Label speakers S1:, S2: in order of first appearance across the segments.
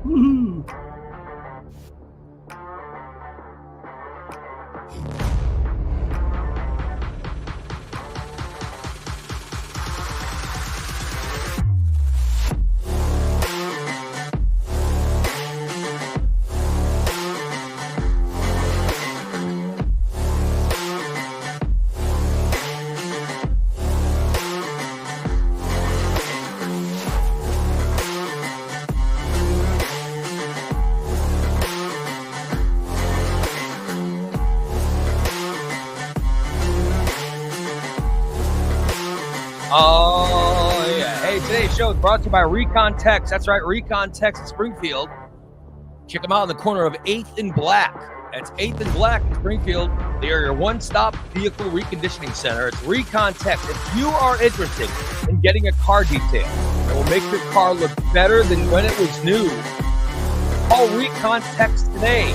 S1: Woo-hoo.
S2: Oh, yeah. Hey, today's show is brought to you by Recon Tex. That's right, Recon Tex in Springfield. Check them out on the corner of 8th and Black. That's 8th and Black in Springfield. They are your one-stop vehicle reconditioning center. It's Recon Tex. If you are interested in getting a car detail that will make your car look better than when it was new, call Recon Tex today.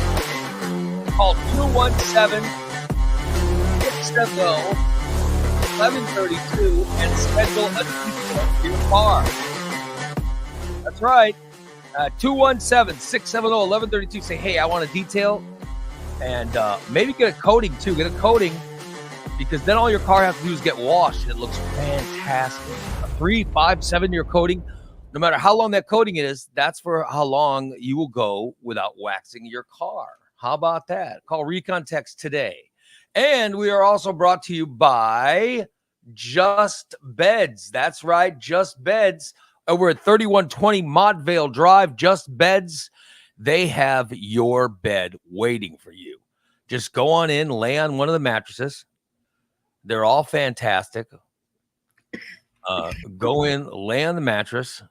S2: Call 217-670-1132 and schedule a detail for your car. That's right. 217-670-1132. Say, hey, I want a detail. And maybe get a coating, too. Get a coating, because then all your car has to do is get washed, and it looks fantastic. A 3, 5, 7-year coating. No matter how long that coating is, that's for how long you will go without waxing your car. How about that? Call Recon Tex today. And we are also brought to you by Just Beds. That's right, Just Beds. Over at 3120 Montvale Drive, Just Beds. They have your bed waiting for you. Just go on in, lay on one of the mattresses. They're all fantastic. Go in, lay on the mattress,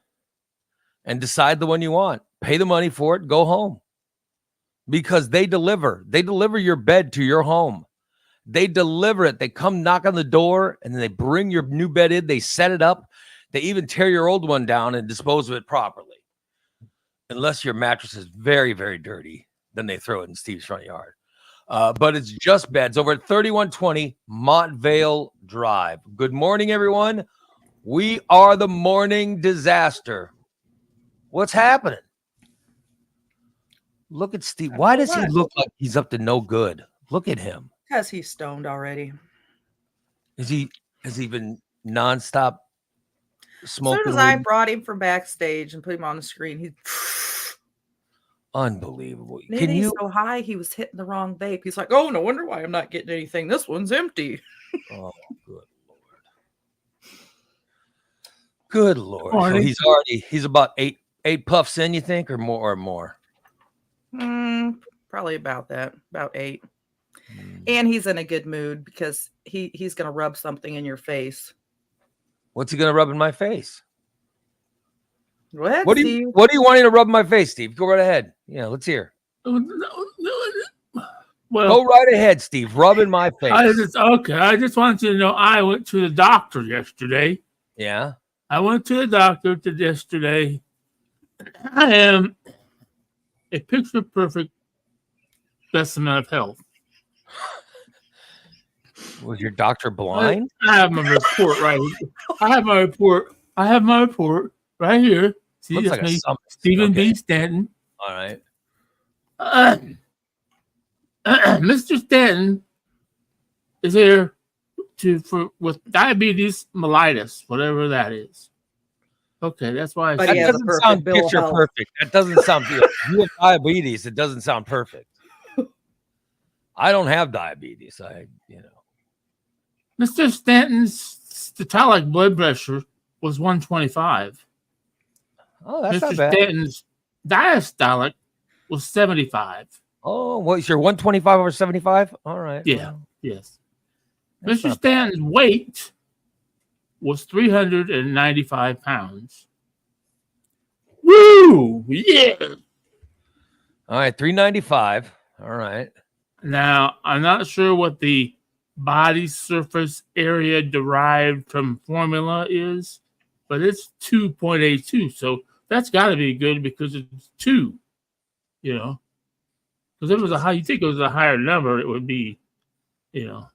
S2: and decide the one you want. Pay the money for it, go home. Because they deliver. They deliver your bed to your home. They deliver it. They come knock on the door, and then they bring your new bed in. They set it up. They even tear your old one down and dispose of it properly. Unless your mattress is very, very dirty, then they throw it in Steve's front yard. But it's Just Beds over at 3120 Montvale Drive. Good morning, everyone. We are the morning disaster. What's happening? Look at Steve. Why does he look like he's up to no good? Look at him.
S3: Because he's stoned already.
S2: Has he been nonstop smoking?
S3: As soon as I brought him from backstage and put him on the screen, he
S2: unbelievable.
S3: Can you so high he was hitting the wrong vape. He's like, oh, no wonder why I'm not getting anything. This one's empty.
S2: Oh, good Lord. Good Lord. So he's about eight puffs in, you think, or more?
S3: Probably about that. About 8. And he's in a good mood because he's gonna rub something in your face.
S2: What's he gonna rub in my face?
S3: What do
S2: you want to rub in my face, Steve? Go right ahead. Yeah, let's hear.
S1: Well,
S2: go right ahead, Steve. Rub in my face.
S1: I just wanted you to know I went to the doctor yesterday.
S2: Yeah.
S1: I went to the doctor yesterday. I am a picture perfect specimen of health.
S2: Was your doctor blind?
S1: I have my report right here. I have my report right here. See,
S2: looks
S1: it's
S2: like
S1: me, Stephen B. Stanton.
S2: All right.
S1: Mr. Stanton is here with diabetes mellitus, whatever that is. Okay, that's why.
S2: That doesn't sound picture perfect. That doesn't sound. You have diabetes. It doesn't sound perfect. I don't have diabetes.
S1: Mr. Stanton's systolic blood pressure was 125.
S2: Oh, that's
S1: Mr.
S2: not bad.
S1: Stanton's diastolic was 75.
S2: Oh, what is your 125 over 75? All right.
S1: Yeah. Well, yes. Mr. Stanton's weight was 395 pounds. Woo! Yeah.
S2: All right, 395. All right.
S1: Now, I'm not sure what the body surface area derived from formula is, but it's 2.82. So that's got to be good because it's 2, Because if it was a high, you think it was a higher number, it would be,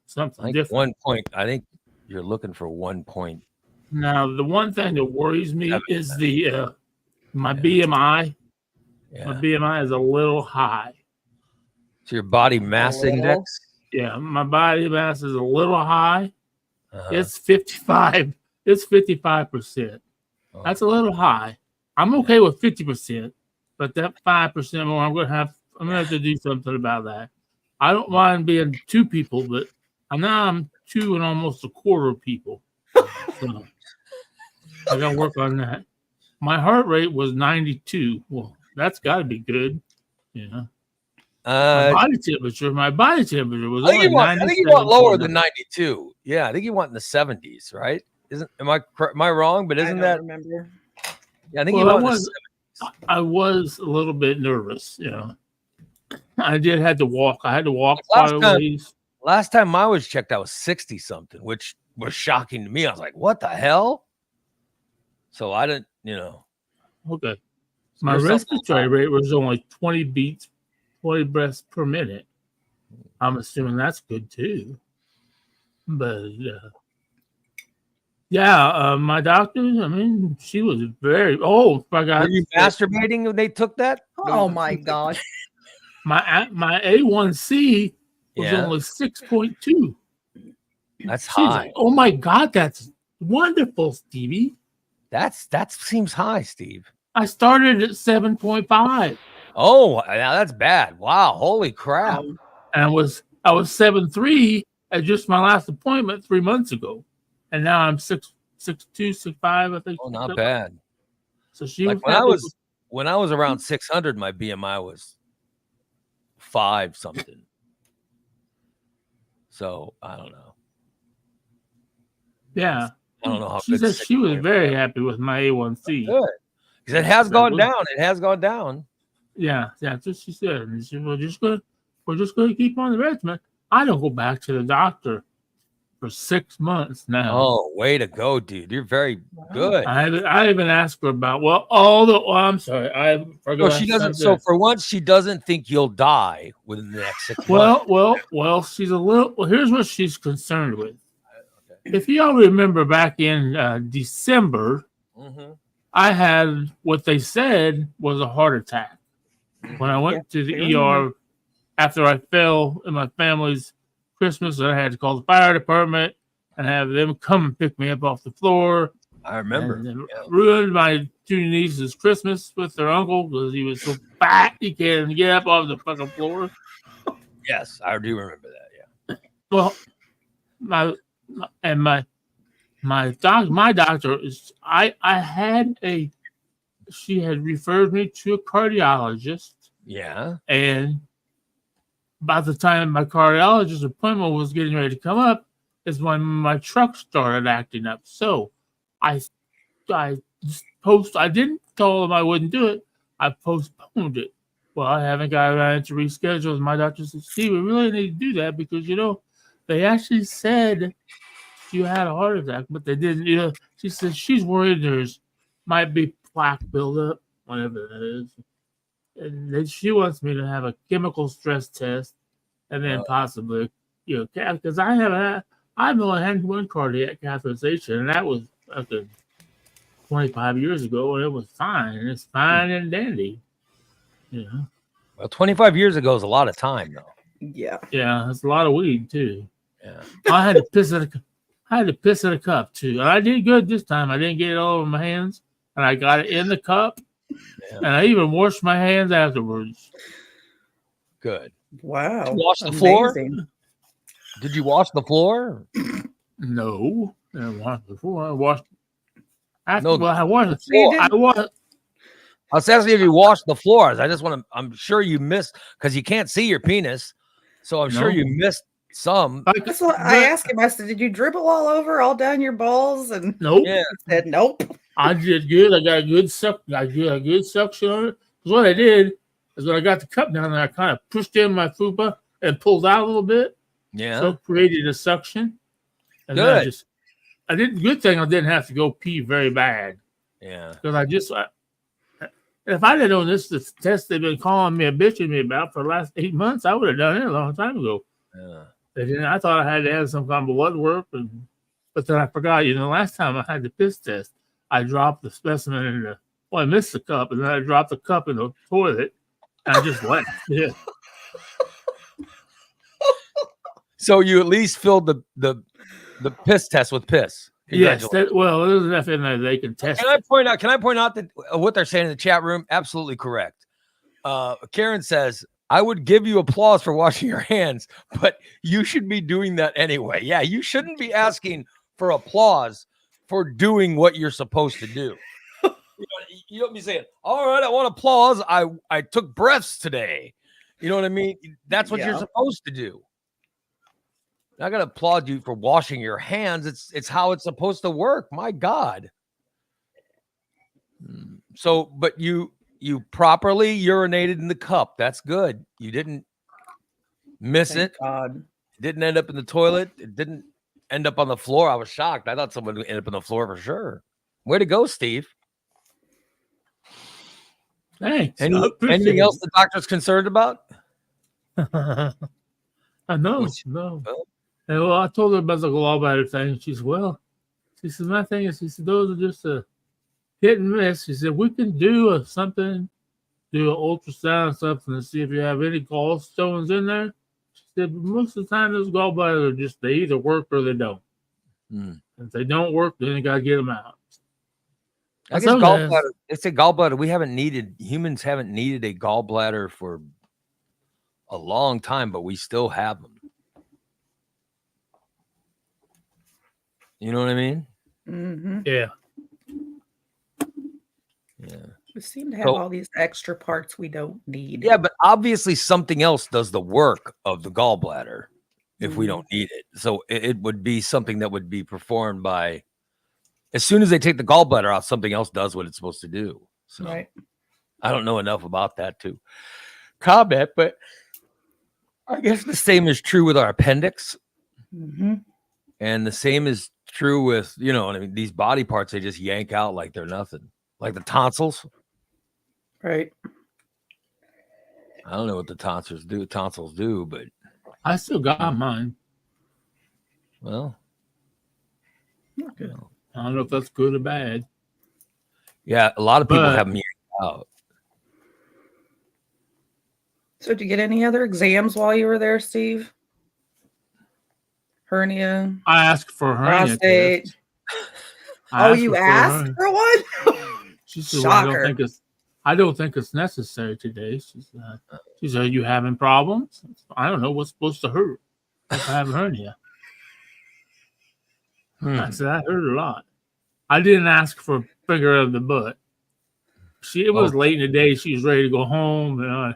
S1: something different.
S2: 1 point. I think you're looking for 1 point.
S1: Now, the one thing that worries me is my BMI. My
S2: Yeah.
S1: BMI is a little high.
S2: So your body mass
S3: little?
S2: index.
S1: Yeah, my body mass is a little high.
S2: Uh-huh.
S1: It's 55. It's 55%.
S2: Oh,
S1: That's a little high. I'm okay with 50%, but that 5% more, I'm gonna have to do something about that. I don't mind being two people, but now I'm two and almost a quarter people. So I gotta work on that. My heart rate was 92. Well, that's gotta be good. Yeah. My
S2: I
S1: body temperature was
S2: think
S1: only
S2: you want lower than
S1: 97.9.
S2: 92. Yeah, I think you want in the 70s, right? Am I wrong? But
S3: I
S2: isn't
S3: don't
S2: that?
S3: remember.
S2: Yeah, I think
S1: Well,
S2: you
S1: I
S2: want in the
S1: was I was a little bit nervous, I did had to walk. I had to walk
S2: Last
S1: quite a
S2: time-
S1: ways.
S2: Last time I was checked, I was 60 something, which was shocking to me. I was like, what the hell? So I didn't,
S1: Okay.
S2: so
S1: My
S2: you're something
S1: respiratory rate was only 20 beats, 20 breaths per minute. I'm assuming that's good too. But my doctor, I mean, she was very. Oh, I
S2: Were
S1: got
S2: you masturbating when they took that?
S3: Oh my gosh.
S1: my A1C was
S2: Yeah.
S1: only 6.2.
S2: That's
S1: She's
S2: high.
S1: like, oh my God, that's wonderful, Stevie.
S2: That seems high, Steve.
S1: I started at 7.5.
S2: Oh, now that's bad. Wow, holy crap.
S3: Um,
S1: And I was 7.3 at just my last appointment 3 months ago. And now I'm 6'2", 6'5", I think.
S2: Oh, not bad.
S1: So she
S2: Like
S1: was
S2: when I was around 600, my BMI was 5 something. So I don't know.
S1: yeah.
S2: I don't know how
S1: She
S2: good
S1: said she was
S2: 6.5
S1: very happy with my A1C.
S2: good. Because it has
S1: So
S2: gone
S1: good.
S2: down. It has gone down.
S1: Yeah, that's what she said. And she said, we're just gonna keep on the regimen. I don't go back to the doctor for 6 months now.
S2: Oh, way to go, dude. You're very good.
S1: I even asked her about I'm sorry, I forgot.
S2: So she doesn't. So for once, she doesn't think you'll die within the next 6 months.
S1: Well, she's a little. Well, here's what she's concerned with. If you all remember back in December,
S2: Mhm.
S1: I had what they said was a heart attack when I went to the ER after I fell in my family's Christmas. I had to call the fire department and have them come and pick me up off the floor.
S2: I remember.
S1: And then ruined my two nieces' Christmas with their uncle because he was so fat he can't get up off the fucking floor.
S2: Yes, I do remember that. Yeah.
S1: Well, my doctor is she had referred me to a cardiologist,
S2: Yeah.
S1: and by the time my cardiologist appointment was getting ready to come up is when my truck started acting up. So I didn't tell them I wouldn't do it. I postponed it. Well, I haven't got around to reschedule. My doctor said, Steve, we really need to do that because they actually said you had a heart attack, but they didn't. She said she's worried there's might be plaque buildup, whatever that is. And then she wants me to have a chemical stress test, and then possibly, because I've only had one cardiac catheterization, and that was 25 years ago, and it was fine, and it's fine and dandy.
S2: Well, 25 years ago is a lot of time, though.
S3: yeah.
S1: Yeah, it's a lot of weed too.
S2: Yeah.
S1: I had to piss in a cup too, and I did good this time. I didn't get it all over my hands, and I got it in the cup, and I even washed my hands afterwards.
S2: Good.
S3: Wow.
S2: Did you wash the floor?
S3: Amazing.
S2: Did you wash the floor?
S1: No, I didn't wash before. I washed after.
S2: No,
S1: Well, I washed.
S3: So you
S1: I was.
S2: I was asking if you washed the floors. I just want to. I'm sure you missed because you can't see your penis, so I'm sure
S1: No.
S2: you missed some.
S3: That's what I asked him. I said, "Did you dribble all over, all down your balls?" And
S1: Nope.
S2: Yeah.
S3: he said, "Nope."
S1: I did good. I got a good suction. I got a good suction on it. Because what I did is when I got the cup down there, I kind of pushed in my fupa and pulled out a little bit.
S2: Yeah.
S1: So it created a suction. And then I did. Good thing I didn't have to go pee very bad.
S2: Yeah.
S1: Because if I didn't know this test they've been calling me a bitching me about for the last 8 months, I would have done it a long time ago.
S2: Yeah.
S1: They didn't. I thought I had to have some kind of blood work, but then I forgot. Last time I had the piss test, I dropped the specimen in the Well, I missed the cup, and then I dropped the cup in the toilet, and I just left. Yeah.
S2: So you at least filled the piss test with piss.
S1: Yes. Well, there's nothing that they can test.
S2: Can I point out that what they're saying in the chat room? Absolutely correct. Karen says, I would give you applause for washing your hands, but you should be doing that anyway. Yeah, you shouldn't be asking for applause for doing what you're supposed to do. You don't be saying, all right, I want applause. I took breaths today. You know what I mean? That's what you're supposed to do. I'm not gonna applaud you for washing your hands. It's how it's supposed to work. My God. So, but you properly urinated in the cup. That's good. You didn't miss it.
S3: God.
S2: It didn't end up in the toilet. It didn't end up on the floor. I was shocked. I thought someone would end up on the floor for sure. Way to go, Steve.
S1: Thanks.
S2: Anything else the doctor's concerned about?
S1: I know. No. And well, I told her about the gallbladder thing. She said, well, my thing is, those are just a hit and miss. She said, we can do something, do an ultrasound or something to see if you have any gallstones in there. She said, but most of the time, those gallbladders are just, they either work or they don't. If they don't work, then you got to get them out.
S2: I guess gallbladder, it's a gallbladder. Humans haven't needed a gallbladder for a long time, but we still have them. You know what I mean?
S3: Mm-hmm.
S1: Yeah.
S2: Yeah.
S3: We seem to have all these extra parts we don't need.
S2: Yeah, but obviously something else does the work of the gallbladder if we don't need it. So it would be something that would be performed by, as soon as they take the gallbladder out, something else does what it's supposed to do. So
S3: Right.
S2: I don't know enough about that to comment, but I guess the same is true with our appendix.
S3: Mm-hmm.
S2: And the same is true with, these body parts, they just yank out like they're nothing. Like the tonsils.
S3: Right.
S2: I don't know what the tonsils do, but
S1: I still got mine.
S2: Well,
S3: Okay.
S1: I don't know if that's good or bad.
S2: Yeah, a lot of people have them yanked out.
S3: So did you get any other exams while you were there, Steve? Hernia?
S1: I asked for hernia
S3: prostate.
S1: test.
S3: You asked for one?
S1: She said,
S3: Shocker.
S1: well, I don't think it's necessary today. She said, are you having problems? I don't know what's supposed to hurt if I have a hernia. I said, I hurt a lot. I didn't ask for a finger of the butt. It was late in the day. She was ready to go home. And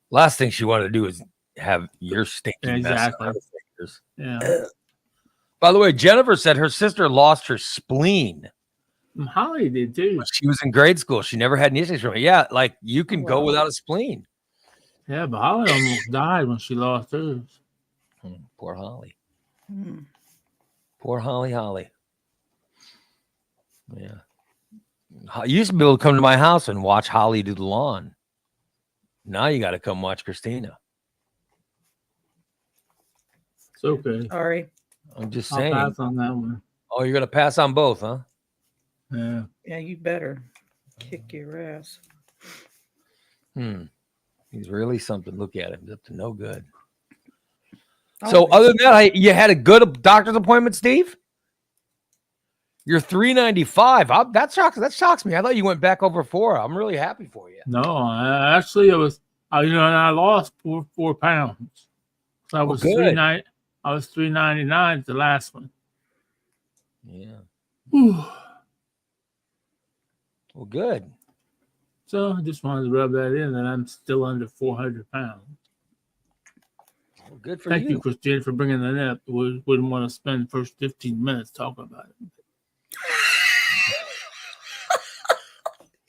S2: last thing she wanted to do is have your stinky mess on her fingers.
S1: Yeah.
S2: By the way, Jennifer said her sister lost her spleen.
S1: Holly did too.
S2: She was in grade school. She never had any issues from it. Yeah, like you can go without a spleen.
S1: Yeah, but Holly almost died when she lost hers.
S2: Poor Holly. Poor Holly. Yeah. You used to be able to come to my house and watch Holly do the lawn. Now you got to come watch Christina.
S1: It's okay.
S3: Sorry.
S2: I'm just
S1: I'll
S2: saying.
S1: pass on that one.
S2: Oh, you're going to pass on both, huh?
S1: Yeah.
S3: Yeah, you better kick your ass.
S2: He's really something. Look at him. He's up to no good. So other than that, you had a good doctor's appointment, Steve? You're 395. That shocks me. I thought you went back over 4. I'm really happy for you.
S1: No, actually, it was. I lost 4 pounds. So I was
S2: good.
S1: I was 399 at the last one.
S2: Yeah.
S1: Whew.
S2: Well, good.
S1: So I just wanted to rub that in, and I'm still under 400 pounds.
S2: Well, good for
S1: Thank you, Christine, for bringing that up. We wouldn't want to spend the first 15 minutes talking about it.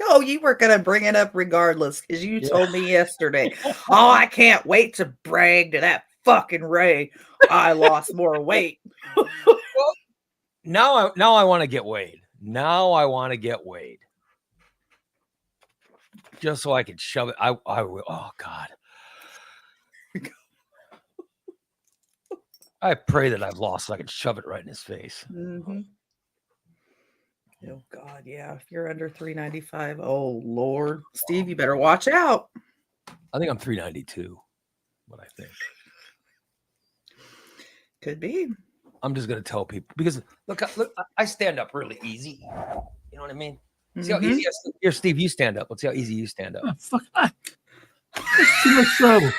S3: Oh, you were going to bring it up regardless because you told me yesterday, oh, I can't wait to brag to that fucking Ray. I lost more weight.
S2: Now I want to get weighed. Just so I could shove it. I will. Oh, God. I pray that I've lost so I can shove it right in his face.
S3: Mm-hmm. Oh God, yeah. If you're under 395, oh Lord, Steve, you better watch out.
S2: I think I'm 392. What I think.
S3: Could be.
S2: I'm just gonna tell people because look, I stand up really easy. You know what I mean? See how easy here, Steve. You stand up. Let's see how easy you stand up.
S1: Oh, fuck. That's too much trouble.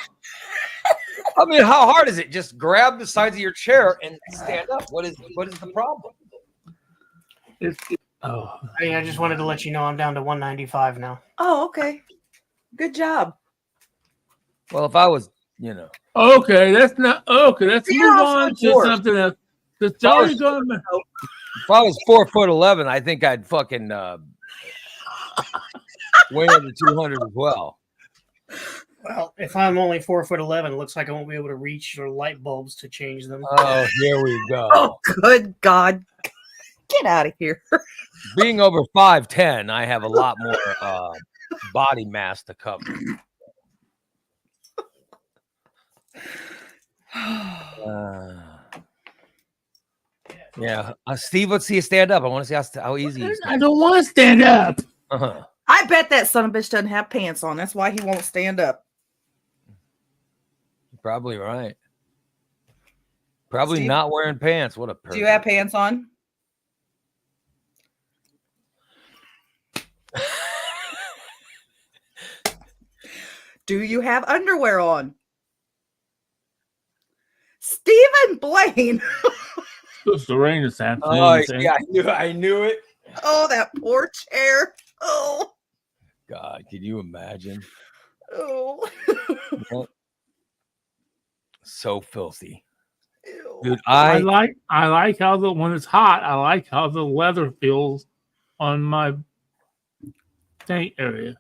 S2: I mean, how hard is it? Just grab the sides of your chair and stand up. What is the problem?
S4: Hey, I just wanted to let you know I'm down to 195 now.
S3: Oh, okay. Good job.
S2: Well, if I was, you know,
S1: Okay, that's not okay. Let's
S3: Yeah,
S1: move
S3: of
S1: on to
S3: course.
S1: something else. The Johnny going.
S2: if I was 4'11", I think I'd fucking weigh under 200 as well.
S4: Well, if I'm only 4'11", it looks like I won't be able to reach your light bulbs to change them.
S2: Oh, here we go.
S3: Oh, good God. Get out of here.
S2: Being over 5'10", I have a lot more body mass to cover. Yeah, Steve, let's see you stand up. I want to see how easy you stand.
S1: I don't want to stand up.
S2: Uh-huh.
S3: I bet that son of a bitch doesn't have pants on. That's why he won't stand up.
S2: You're probably right. Probably
S3: Steve,
S2: not wearing pants. What a pervert.
S3: do you have pants on? Do you have underwear on? Stephen Blaine.
S1: It's supposed to rain this afternoon.
S2: Oh,
S1: so-
S2: yeah, I knew it.
S3: Oh, that poor chair. Oh.
S2: God, can you imagine?
S3: Oh.
S2: So filthy.
S3: Ew.
S2: Dude,
S1: I like how when it's hot, I like how the leather feels on my tank area.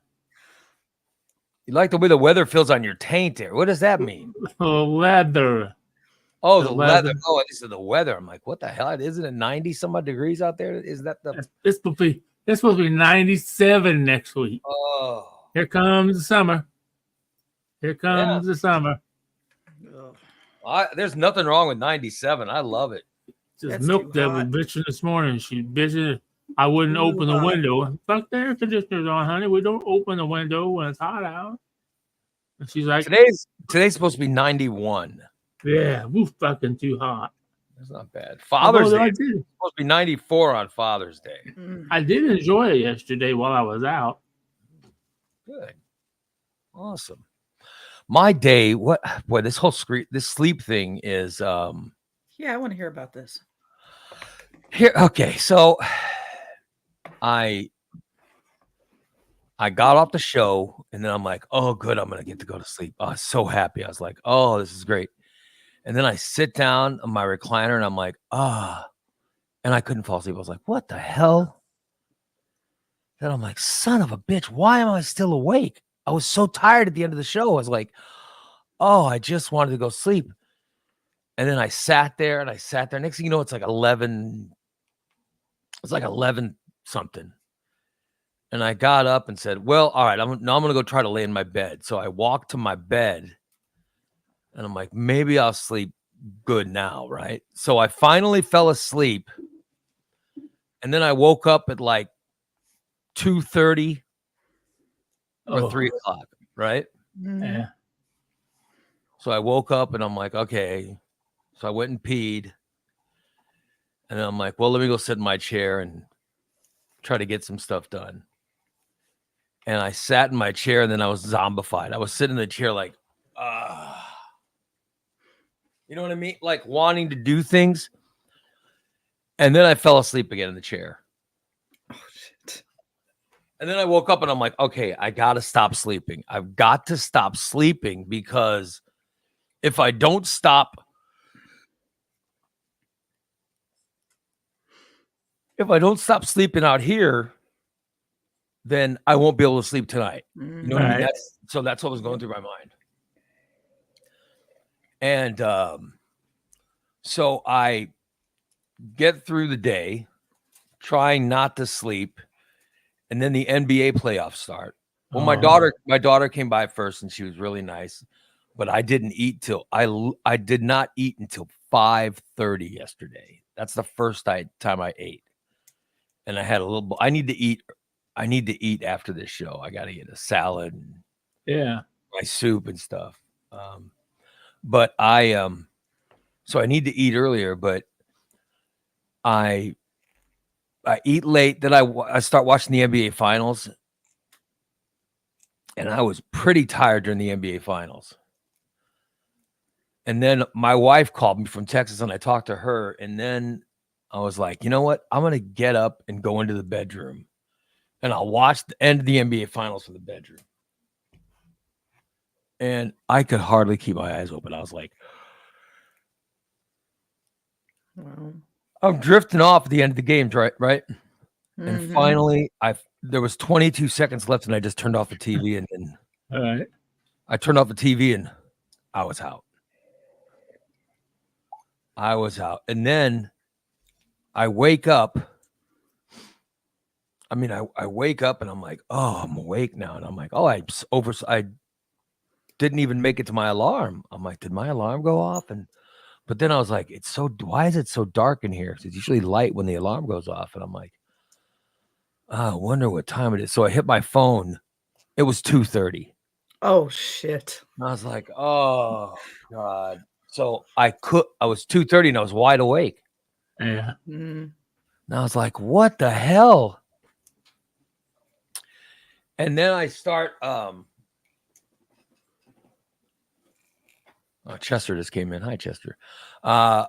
S2: You like the way the weather feels on your taint there. What does that mean?
S1: The leather.
S2: Oh,
S1: The
S2: the leather.
S1: leather.
S2: Oh, this is the weather. I'm like, what the hell? Isn't it 90 some odd degrees out there? Is that the
S1: It's supposed to be 97 next week.
S2: oh
S1: Here comes the summer. Here comes the summer.
S3: Ugh.
S2: there's nothing wrong with 97. I love it.
S1: Just
S3: That's
S1: milk
S3: too
S1: that was
S3: hot.
S1: bitching this morning. She bitching. I wouldn't
S3: Too
S1: open the
S3: hot.
S1: window. Fuck the air conditioners on, honey. We don't open the window when it's hot out. And she's like,
S2: Today's supposed to be 91.
S1: yeah, we're fucking too hot.
S2: That's not bad. Father's
S1: Although
S2: Day
S1: I
S2: is
S1: did.
S2: supposed to be 94 on Father's Day.
S3: Mm.
S1: I did enjoy it yesterday while I was out.
S2: Good. Awesome. My day, boy, this whole sleep thing is
S3: Yeah, I want to hear about this.
S2: here. Okay, so I got off the show and then I'm like, oh, good, I'm gonna get to go to sleep. I was so happy. I was like, oh, this is great. And then I sit down on my recliner and I'm like, and I couldn't fall asleep. I was like, what the hell? Then I'm like, son of a bitch, why am I still awake? I was so tired at the end of the show. I was like, oh, I just wanted to go sleep. And then I sat there. Next thing you know, it's like 11. It's like 11 something. And I got up and said, well, all right, I'm going to go try to lay in my bed. So I walked to my bed and I'm like, maybe I'll sleep good now. Right. So I finally fell asleep. And then I woke up at like 2:30 or 3 o'clock. Right.
S3: Mm.
S1: Yeah.
S2: So I woke up and I'm like, okay. So I went and peed. And I'm like, well, let me go sit in my chair and try to get some stuff done. And I sat in my chair and then I was zombified. I was sitting in the chair like, you know what I mean? Like wanting to do things. And then I fell asleep again in the chair.
S3: Oh, shit.
S2: And then I woke up and I'm like, okay, I got to stop sleeping. I've got to stop sleeping because if I don't stop sleeping out here, then I won't be able to sleep tonight. You know what I mean?
S1: Right.
S2: That's what was going through my mind. And so I get through the day trying not to sleep, and then the NBA playoffs start. Well, my daughter came by first, and she was really nice, but I didn't eat till I did not eat until 5:30 yesterday. That's the first time I ate. and I had a little. I need to eat. I need to eat after this show. I got to get a salad and
S1: Yeah.
S2: my soup and stuff. But so I need to eat earlier. But I eat late. Then I start watching the NBA Finals, and I was pretty tired during the NBA Finals. And then my wife called me from Texas, and I talked to her. And then I was like, you know what? I'm gonna get up and go into the bedroom, and I'll watch the end of the NBA Finals from the bedroom. And I could hardly keep my eyes open. I was like,
S3: Wow.
S2: I'm drifting off at the end of the games, right? And
S3: Mhm.
S2: finally, there was 22 seconds left, and I just turned off the TV, and then
S1: All right.
S2: I turned off the TV, and I was out. And then I wake up. I mean, I wake up, and I'm like, oh, I'm awake now, and I'm like, oh, I didn't even make it to my alarm. I'm like, did my alarm go off? But then I was like, why is it so dark in here? 'Cause it's usually light when the alarm goes off. And I'm like, I wonder what time it is. So I hit my phone. It was 2:30.
S3: Oh shit.
S2: And I was like, oh God. So I was 2:30 and I was wide awake.
S1: Yeah.
S3: Mm.
S2: And I was like, what the hell? And then I start Chester just came in. Hi, Chester. I'm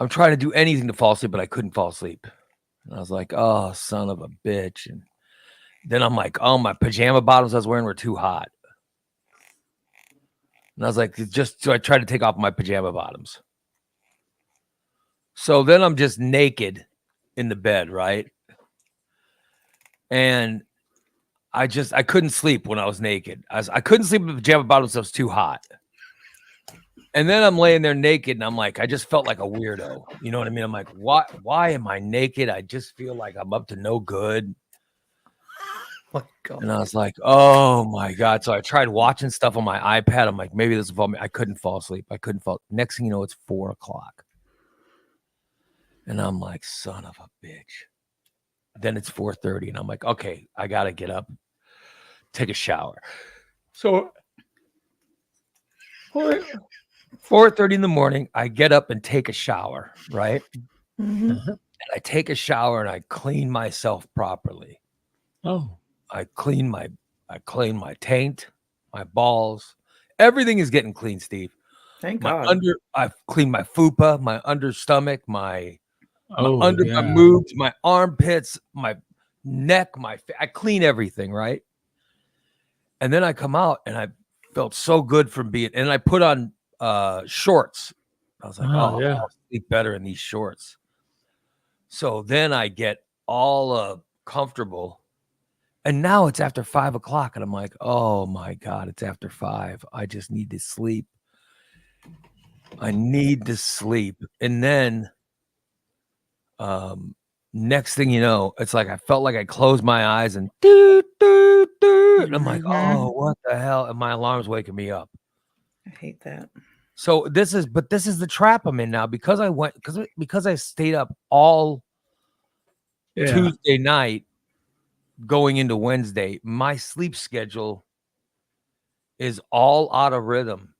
S2: trying to do anything to fall asleep, but I couldn't fall asleep. And I was like, oh, son of a bitch. And then I'm like, oh, my pajama bottoms I was wearing were too hot. And I was like, so I tried to take off my pajama bottoms. So then I'm just naked in the bed, right? And I couldn't sleep when I was naked. I couldn't sleep with pajama bottoms. It was too hot. And then I'm laying there naked, and I'm like, I just felt like a weirdo. You know what I mean? I'm like, why am I naked? I just feel like I'm up to no good.
S3: My God.
S2: And I was like, oh my God. So I tried watching stuff on my iPad. I'm like, maybe this will fall me. I couldn't fall asleep. Next thing you know, it's 4:00. And I'm like, son of a bitch. Then it's 4:30. And I'm like, okay, I got to get up, take a shower. So 4:30 in the morning, I get up and take a shower, right?
S3: Mhm.
S2: And I take a shower and I clean myself properly.
S1: Oh.
S2: I clean my taint, my balls. Everything is getting clean, Steve.
S3: Thank God.
S2: I've cleaned my fupa, my under stomach, my
S1: Oh.
S2: my moobs, my armpits, my neck, I clean everything, right? And then I come out and I felt so good from and I put on shorts. I was like,
S1: yeah.
S2: I'll sleep better in these shorts. So then I get all comfortable. And now it's after 5:00, and I'm like, oh my God, it's after 5. I just need to sleep. I need to sleep. And then next thing you know, it's like I felt like I closed my eyes and and I'm like, oh, what the hell? And my alarm's waking me up.
S3: I hate that.
S2: So this is the trap I'm in now because I stayed up all Tuesday night going into Wednesday. My sleep schedule is all out of rhythm.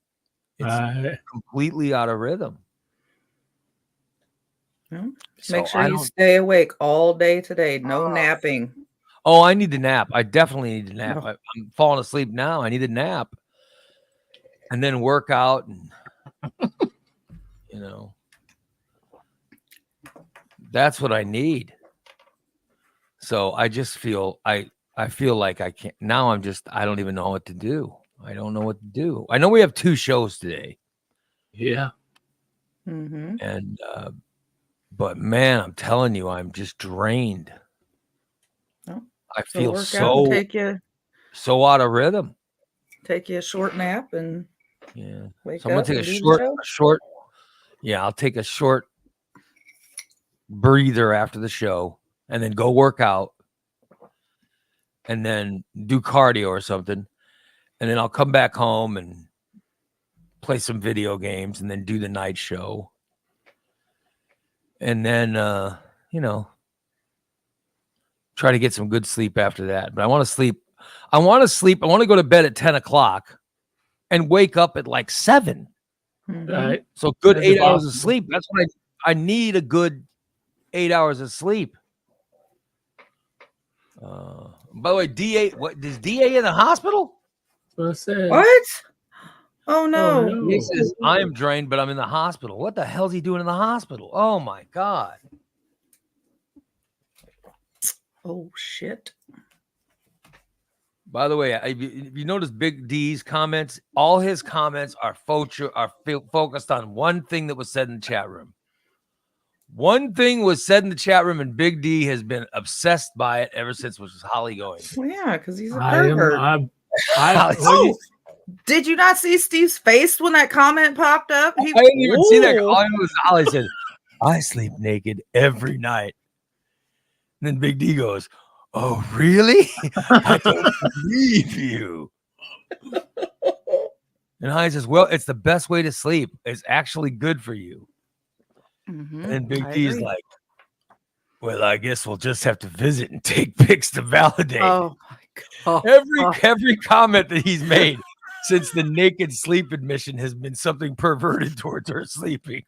S2: It's completely out of rhythm.
S3: Well, make sure you stay awake all day today. No napping.
S2: Oh, I need to nap. I definitely need to nap.
S3: No.
S2: I'm falling asleep now. I need to nap and then work out and that's what I need. So I just feel I feel like I can't now. I don't even know what to do. I don't know what to do. I know we have 2 shows today.
S1: Yeah.
S3: Mm-hmm.
S2: And but man, I'm telling you, I'm just drained.
S3: Oh,
S2: I feel
S3: so
S2: out of rhythm.
S3: Take you a short nap and wake
S2: so I'm
S3: up.
S2: gonna take a short. Yeah, I'll take a short breather after the show, and then go work out, and then do cardio or something, and then I'll come back home and play some video games, and then do the night show, and then try to get some good sleep after that. But I want to sleep. I want to go to bed at 10 o'clock and wake up at like 7.
S3: Mhm.
S1: Right.
S2: So good
S1: That's
S2: 8 hours of
S1: awesome.
S2: sleep. That's what I need, a good 8 hours of sleep. By the way, DA, what is DA in the hospital?
S1: What I said.
S3: What? Oh no.
S1: no.
S2: He says, I'm drained, but I'm in the hospital. What the hell's he doing in the hospital? Oh my God.
S3: Oh shit.
S2: By the way, if you notice Big D's comments, all his comments are focused on one thing that was said in the chat room. One thing was said in the chat room, and Big D has been obsessed by it ever since, which was Holly going.
S3: Well, yeah, because he's a
S1: I am.
S3: pervert.
S1: I
S3: Did you not see Steve's face when that comment popped up?
S2: I didn't even see that.
S3: Ooh.
S2: All I knew was Holly said, I sleep naked every night. And then Big D goes, oh, really? I don't believe you. And Holly says, well, it's the best way to sleep. It's actually good for you.
S3: Mhm,
S2: And Big
S3: I
S2: D's
S3: agree.
S2: like, well, I guess we'll just have to visit and take pics to validate.
S3: Oh my god.
S2: Every comment that he's made since the naked sleep admission has been something perverted towards her sleeping.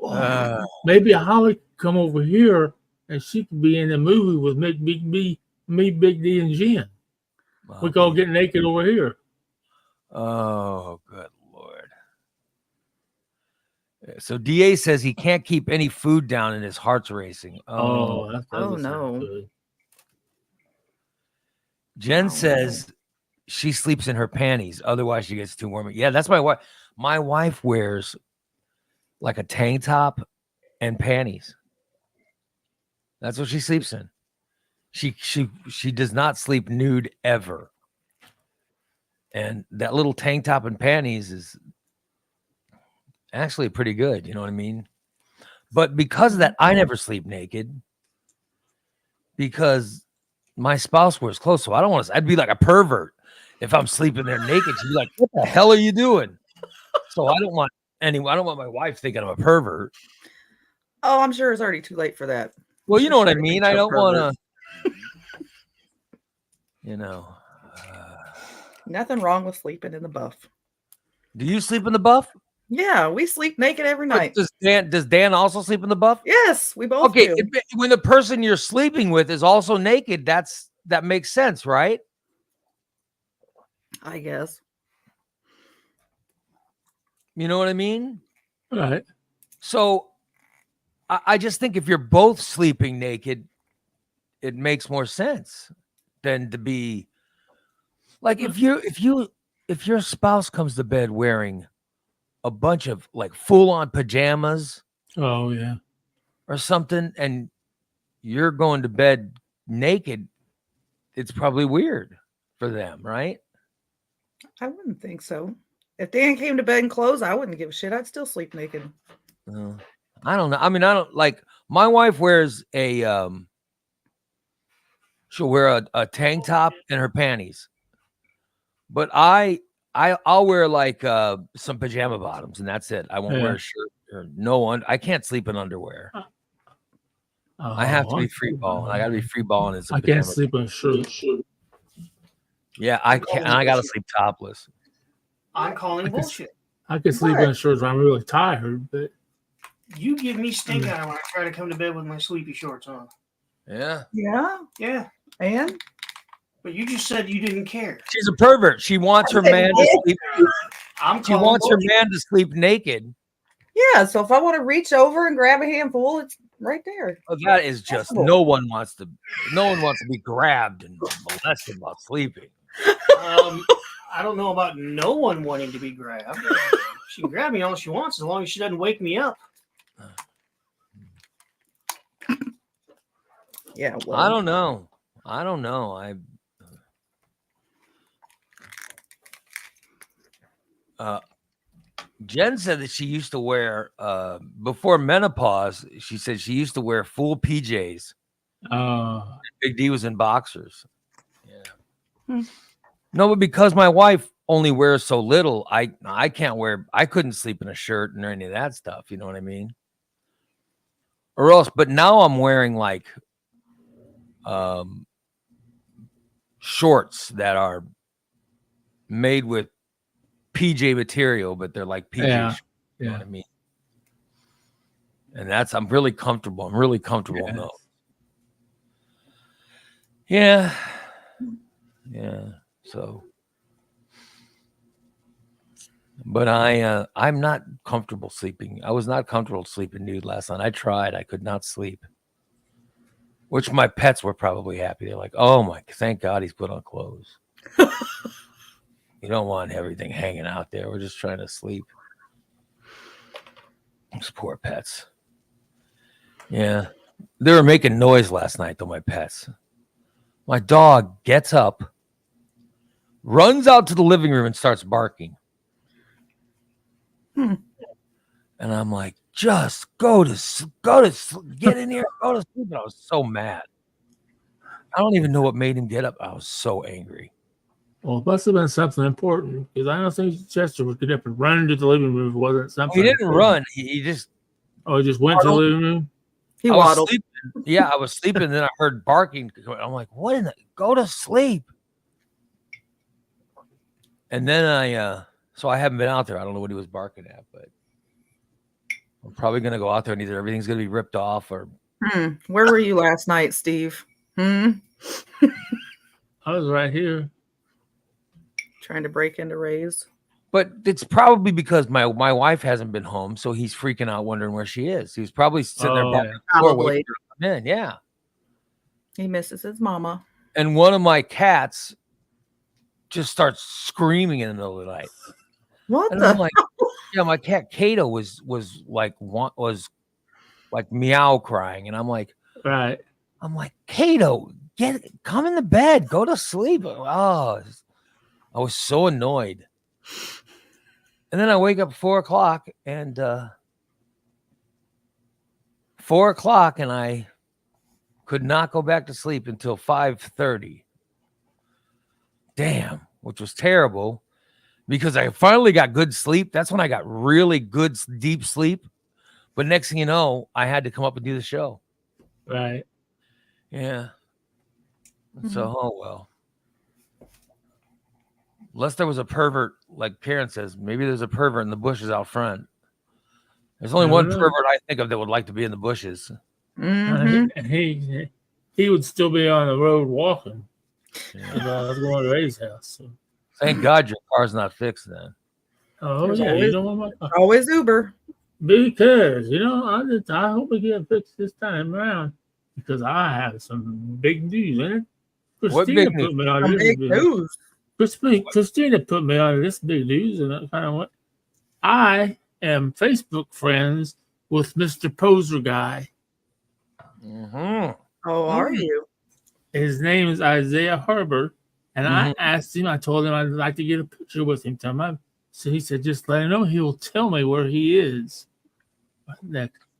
S3: Yeah.
S1: maybe Holly could come over here and she could be in the movie with me, Big D, and Jen. We could all get naked over here.
S2: Oh, good Lord. So DA says he can't keep any food down and his heart's racing.
S1: Oh, that
S3: Oh,
S1: doesn't sound
S3: no.
S1: good.
S2: Jen
S3: Oh,
S2: says she sleeps in her panties. Otherwise, she gets too warm. Yeah, that's my wife. My wife wears like a tank top and panties. That's what she sleeps in. She does not sleep nude ever. And that little tank top and panties is actually pretty good. You know what I mean? But because of that, I never sleep naked because my spouse wears clothes. So I don't want to, I'd be like a pervert if I'm sleeping there naked. She'd be like, what the hell are you doing? So I don't want my wife thinking I'm a pervert.
S3: Oh, I'm sure it's already too late for that.
S2: Well, you
S3: Sure
S2: know what I
S3: she
S2: mean?
S3: thinks
S2: I
S3: I'm
S2: don't want
S3: pervert.
S2: to, you know.
S3: Nothing wrong with sleeping in the buff.
S2: Do you sleep in the buff?
S3: Yeah, we sleep naked every night.
S2: Does Dan also sleep in the buff?
S3: Yes, we both
S2: Okay,
S3: do.
S2: when the person you're sleeping with is also naked, that makes sense, right?
S3: I guess.
S2: You know what I mean?
S1: Right.
S2: So I just think if you're both sleeping naked, it makes more sense than to be like if your spouse comes to bed wearing a bunch of like full-on pajamas
S1: Oh, yeah.
S2: or something and you're going to bed naked, it's probably weird for them, right?
S3: I wouldn't think so. If Dan came to bed in clothes, I wouldn't give a shit. I'd still sleep naked.
S2: I don't know. I mean, I don't like my wife wears she'll wear a tank top and her panties. But I'll wear like some pajama bottoms and that's it. I won't wear a shirt or no one. I can't sleep in underwear. I have to be free balling. I gotta be free balling in some
S1: I can't
S2: pajama.
S1: sleep in a shirt.
S2: Yeah, I can't. And I gotta sleep topless.
S4: I'm calling bullshit.
S1: I can sleep in a shirt when I'm really tired, but
S4: You give me stink eye when I try to come to bed with my sleepy shorts on.
S2: Yeah.
S3: Yeah.
S4: Yeah,
S3: And
S4: but you just said you didn't care.
S2: She's a pervert. She wants her man to sleep.
S4: I'm
S2: She
S4: calling
S2: wants her
S4: bullshit.
S2: man to sleep naked.
S3: yeah, so if I want to reach over and grab a handful, it's right there.
S2: Oh, that is just no one wants to be grabbed and molested while sleeping.
S4: I don't know about no one wanting to be grabbed. She can grab me all she wants as long as she doesn't wake me up.
S3: Yeah. Well,
S2: I don't know. Jen said that she used to wear before menopause. She said she used to wear full PJs. Big D was in boxers. Yeah. No, but because my wife only wears so little, I can't wear. I couldn't sleep in a shirt or any of that stuff. You know what I mean? or else. But now I'm wearing like shorts that are made with PJ material, but they're like PJ.
S1: Yeah.
S2: shorts, you know
S1: Yeah.
S2: what I mean? And I'm really comfortable. I'm really comfortable in those. Yeah. Yeah. So, but I'm not comfortable sleeping. I was not comfortable sleeping nude last night. I tried. I could not sleep. Which my pets were probably happy. They're like, "Oh my, thank God he's put on clothes." You don't want everything hanging out there. We're just trying to sleep. Those poor pets. Yeah. They were making noise last night, though, my pets. My dog gets up, runs out to the living room, and starts barking.
S3: Hmm.
S2: And I'm like, just get in here, go to sleep. And I was so mad. I don't even know what made him get up. I was so angry.
S1: Well, it must have been something important because I don't think Chester would get up and run into the living room if it wasn't something.
S2: He didn't
S1: important.
S2: run. He just
S1: Oh, he just went to the living room?
S3: He
S2: I was
S3: waddled.
S2: sleeping. Yeah, I was sleeping. And then I heard barking. I'm like, what in the? Go to sleep. And then so I haven't been out there. I don't know what he was barking at, but I'm probably going to go out there and either everything's going to be ripped off or.
S3: Where were you last night, Steve?
S1: I was right here.
S3: Trying to break into Ray's.
S2: But it's probably because my wife hasn't been home, so he's freaking out, wondering where she is. He was probably sitting there by the door
S3: Probably.
S2: waiting for her to come in. Yeah.
S3: He misses his mama.
S2: And one of my cats just starts screaming in the middle of the night.
S3: What
S2: And
S3: the?
S2: I'm like, yeah, my cat Kato was like meow crying, and I'm like,
S1: Right.
S2: Kato, come in the bed, go to sleep. Oh, I was so annoyed. And then I wake up 4 o'clock and 4 o'clock, and I could not go back to sleep until 5:30. Damn, which was terrible because I finally got good sleep. That's when I got really good deep sleep. But next thing you know, I had to come up and do the show.
S1: Right.
S2: Yeah. So, oh well. Unless there was a pervert, like Karen says, maybe there's a pervert in the bushes out front. There's only one pervert I think of that would like to be in the bushes.
S1: He would still be on the road walking.
S2: Yeah.
S1: I was going to Ray's house. So.
S2: Thank God your car's not fixed then.
S1: Oh,
S3: There's
S1: yeah.
S3: always-
S1: You know what my car?
S3: Always Uber.
S1: Because, I hope we get it fixed this time around because I have some big news in it.
S2: What
S1: Christina
S2: big news?
S1: put me on
S3: Some
S1: this
S3: big
S1: big-
S3: news.
S1: Christina put me on this big news, and I kind of went. I am Facebook friends with Mr. Poser guy.
S2: Mm-hmm.
S3: Oh, are you?
S1: His name is Isaiah Harbor, and I asked him. I told him I'd like to get a picture with him. So he said, just let him know. He will tell me where he is.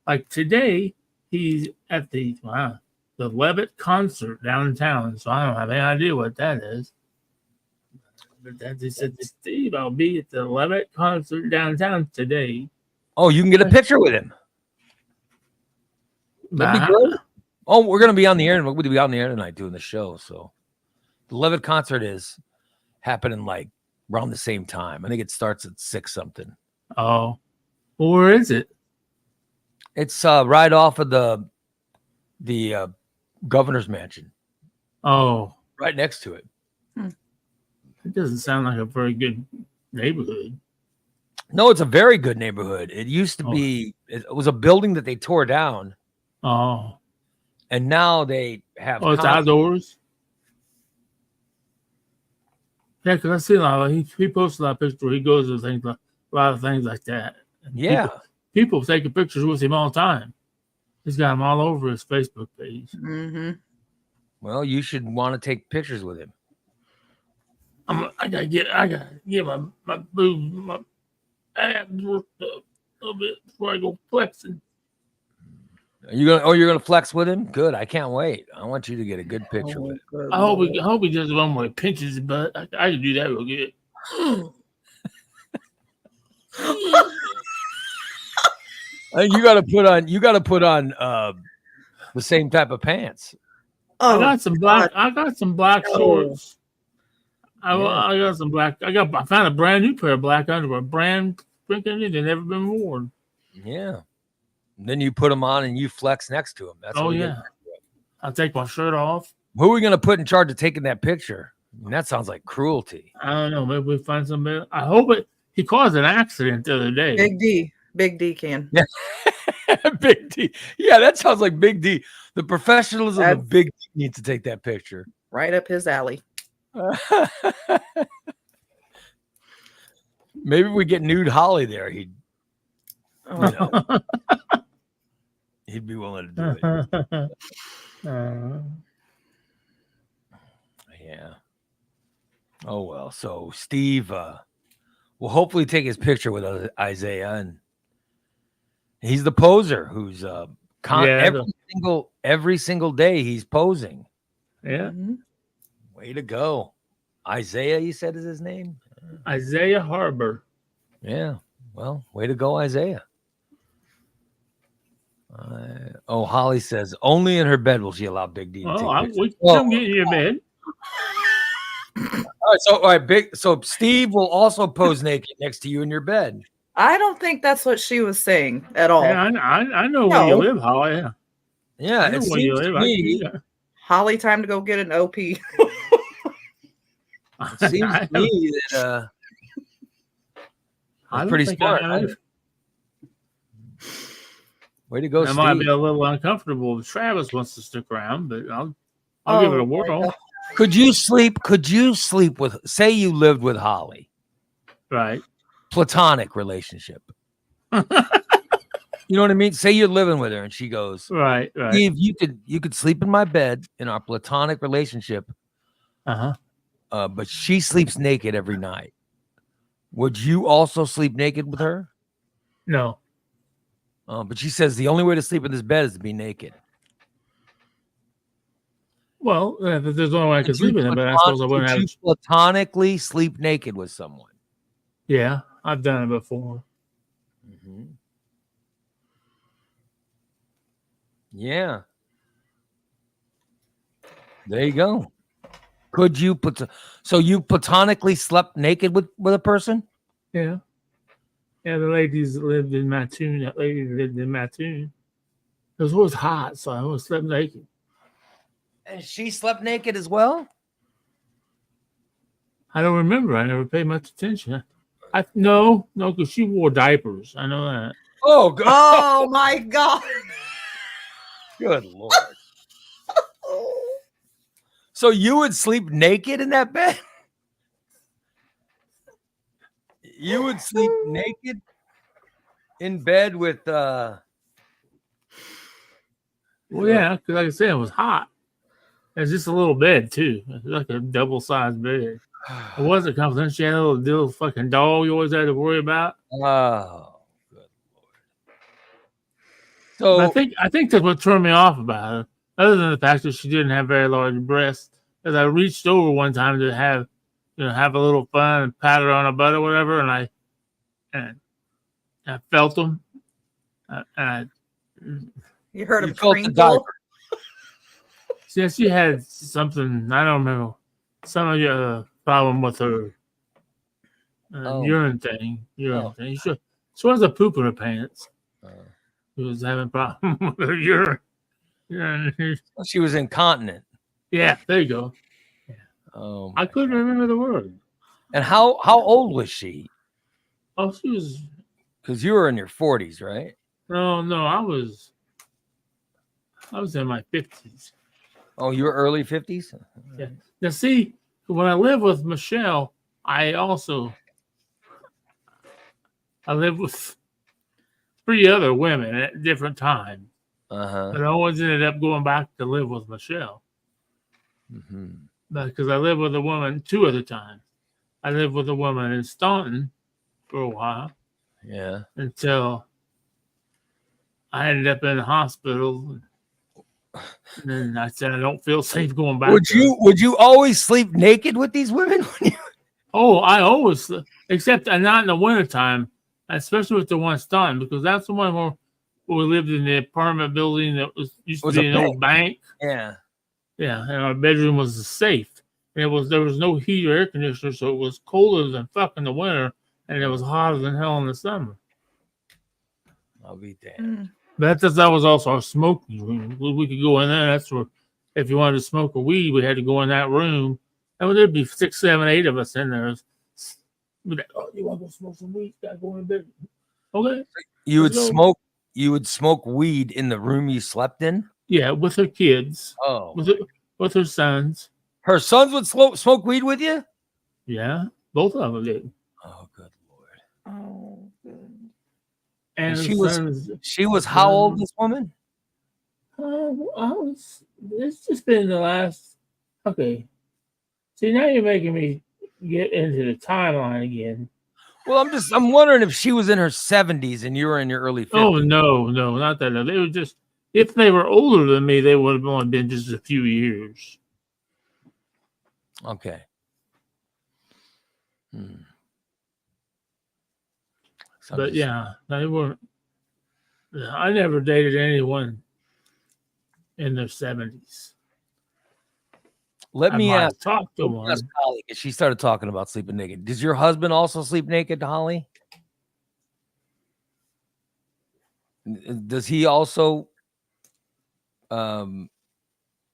S1: Like today, he's at the Levitt concert downtown. So I don't have any idea what that is. But that he said, Steve, I'll be at the Levitt concert downtown today.
S2: Oh, you can get a picture with him. That'd be good. Oh, we're gonna be on the air. We'll be on the air tonight doing the show. So the Levitt concert is happening like around the same time. I think it starts at 6 something.
S1: Oh, well, where is it?
S2: It's right off of the governor's mansion,
S1: Oh,
S2: right next to it.
S1: it doesn't sound like a very good neighborhood.
S2: No, it's a very good neighborhood. It used to be. It was a building that they tore down,
S1: Oh,
S2: and now they have.
S1: it's outdoors. Yeah, because I see a lot. He posts a lot of pictures where he goes to things, a lot of things like that. And
S2: Yeah.
S1: people taking pictures with him all the time. He's got them all over his Facebook page.
S3: Mm-hmm.
S2: Well, you should want to take pictures with him.
S1: I gotta get my boobs, my abs worked up a little bit before I go flexing.
S2: You're gonna flex with him? Good. I can't wait. I want you to get a good picture with him.
S1: I hope he does one where he pinches his butt. I can do that real good.
S2: You got to put on the same type of pants.
S1: I
S3: Oh,
S1: got some black. I got some black
S3: No.
S1: shorts. I
S2: Yeah.
S1: got some black. I found a brand new pair of black underwear, brand spanking new. They've never been worn.
S2: Yeah. And then you put them on and you flex next to them. That's
S1: Oh
S2: what we get.
S1: yeah. I'll take my shirt off.
S2: Who are we going to put in charge of taking that picture? I mean, that sounds like cruelty.
S1: I don't know. Maybe we find somebody. I hope it. He caused an accident the other day.
S3: Big D can.
S2: Big D. Yeah, that sounds like Big D. The professionalism
S3: That's-
S2: of Big D needs to take that picture.
S3: Right up his alley.
S2: Maybe we get nude Holly there. He'd
S3: Oh,
S2: he'd be willing to do it. Yeah. Oh well. So Steve will hopefully take his picture with Isaiah, and he's the poser who's every single day he's posing.
S1: Yeah.
S3: mhm.
S2: Way to go, Isaiah. You said is his name.
S1: Isaiah Harbor.
S2: Yeah. Well, way to go, Isaiah. Holly says only in her bed will she allow Big D to take
S1: Oh,
S2: pictures.
S1: we
S2: Well-
S1: come get in your bed.
S2: All right, Big. So Steve will also pose naked next to you in your bed.
S3: I don't think that's what she was saying at all.
S1: Yeah, I know where you
S3: No.
S1: live, Holly. Yeah.
S2: Yeah,
S1: I know
S2: it
S1: where you
S2: seems to
S1: live.
S2: me.
S3: Holly, time to go get an OP.
S2: It seems to me that
S1: I
S2: that's
S1: don't
S2: pretty
S1: think
S2: smart.
S1: I have.
S2: Way to go,
S1: It might
S2: Steve.
S1: be a little uncomfortable if Travis wants to stick around, but I'll give it a
S3: Oh, my
S1: whirl.
S3: God.
S2: Could you sleep with? Say you lived with Holly,
S1: Right.
S2: platonic relationship. You know what I mean? Say you're living with her, and she goes,
S1: Right.
S2: "Steve, you could sleep in my bed in our platonic relationship,
S1: Uh-huh.
S2: but she sleeps naked every night. Would you also sleep naked with her?"
S1: No.
S2: But she says the only way to sleep in this bed is to be naked.
S1: Well, if there's only way I could sleep in it, but I suppose I wouldn't have.
S2: Could you platonically sleep naked with someone?
S1: Yeah, I've done it before.
S2: Yeah. There you go. Could you so you platonically slept naked with a person?
S1: Yeah. Yeah, the ladies that lived in Mattoon. That lady that lived in Mattoon. It was always hot, so I always slept naked.
S2: And she slept naked as well?
S1: I don't remember. I never paid much attention. No, because she wore diapers. I know that.
S2: Oh, God.
S3: Oh my God.
S2: Good Lord. So you would sleep naked in that bed? You would sleep naked in bed with
S1: Well, yeah, because like I said, it was hot. It's just a little bed too. It's like a double-sized bed. It wasn't comfortable. She had a little fucking dog you always had to worry about.
S2: Oh, good Lord.
S1: But
S2: So
S1: I think that's what turned me off about her, other than the fact that she didn't have very large breasts. As I reached over one time to have a little fun and pat her on her butt or whatever, and I felt them.
S3: You heard
S2: you
S3: him
S2: felt the
S3: crinkle.
S2: diaper.
S1: She had something, I don't remember, some problem with her
S2: Oh.
S1: urine thing.
S2: Oh.
S1: She wasn't pooping her pants.
S2: Uh,
S1: She was having a problem with her urine.
S2: She was incontinent.
S1: Yeah, there you go.
S2: Oh,
S1: I couldn't remember the word.
S2: and how old was she?
S1: Oh, she was.
S2: Because you were in your 40s, right?
S1: No, I was in my 50s.
S2: Oh, you were early 50s?
S1: Yeah. Now, see, when I lived with Michelle, I lived with 3 other women at different times.
S2: Uh-huh.
S1: But I always ended up going back to live with Michelle
S2: Mm-hmm.
S1: because I lived with a woman 2 other times. I lived with a woman in Staunton for a while
S2: Yeah.
S1: until I ended up in the hospital. And then I said, I don't feel safe going back.
S2: Would you always sleep naked with these women?
S1: Oh, I always, except not in the wintertime, especially with the one Staunton, because that's the one where we lived in the apartment building that used
S2: It was
S1: to be
S2: a
S1: an old bank.
S2: Yeah.
S1: Yeah, and our bedroom was a safe. And there was no heat or air conditioner, so it was colder than fuck in the winter, and it was hotter than hell in the summer.
S2: I'll be damned.
S3: Mm.
S1: That was also our smoking room. We could go in there. That's where, if you wanted to smoke a weed, we had to go in that room. And there'd be 6, 7, 8 of us in there. We'd be like, oh, you want to go smoke some weed? Gotta go in bed. Okay.
S2: You would
S1: Let's go.
S2: smoke. You would smoke weed in the room you slept in.
S1: Yeah, with her kids,
S2: Oh,
S1: with her sons.
S2: her sons would smoke weed with you.
S1: Yeah, both of them did.
S2: Oh, good Lord.
S3: Oh, good.
S1: And
S2: she
S1: the
S2: was-
S1: sons,
S2: She was how old? This woman?
S1: it's just been the last. Okay. See, now you're making me get into the timeline again.
S2: Well, I'm wondering if she was in her 70s and you were in your early 50s.
S1: Oh no, not that. They were just, if they were older than me, they would have only been just a few years.
S2: Okay. So I'm
S1: But
S2: just-
S1: yeah, they weren't. I never dated anyone in their 70s.
S2: let me
S1: I
S2: ask.
S1: talked to
S2: Let me
S1: one.
S2: ask Holly, 'cause she started talking about sleeping naked. Does your husband also sleep naked, Holly? Does he also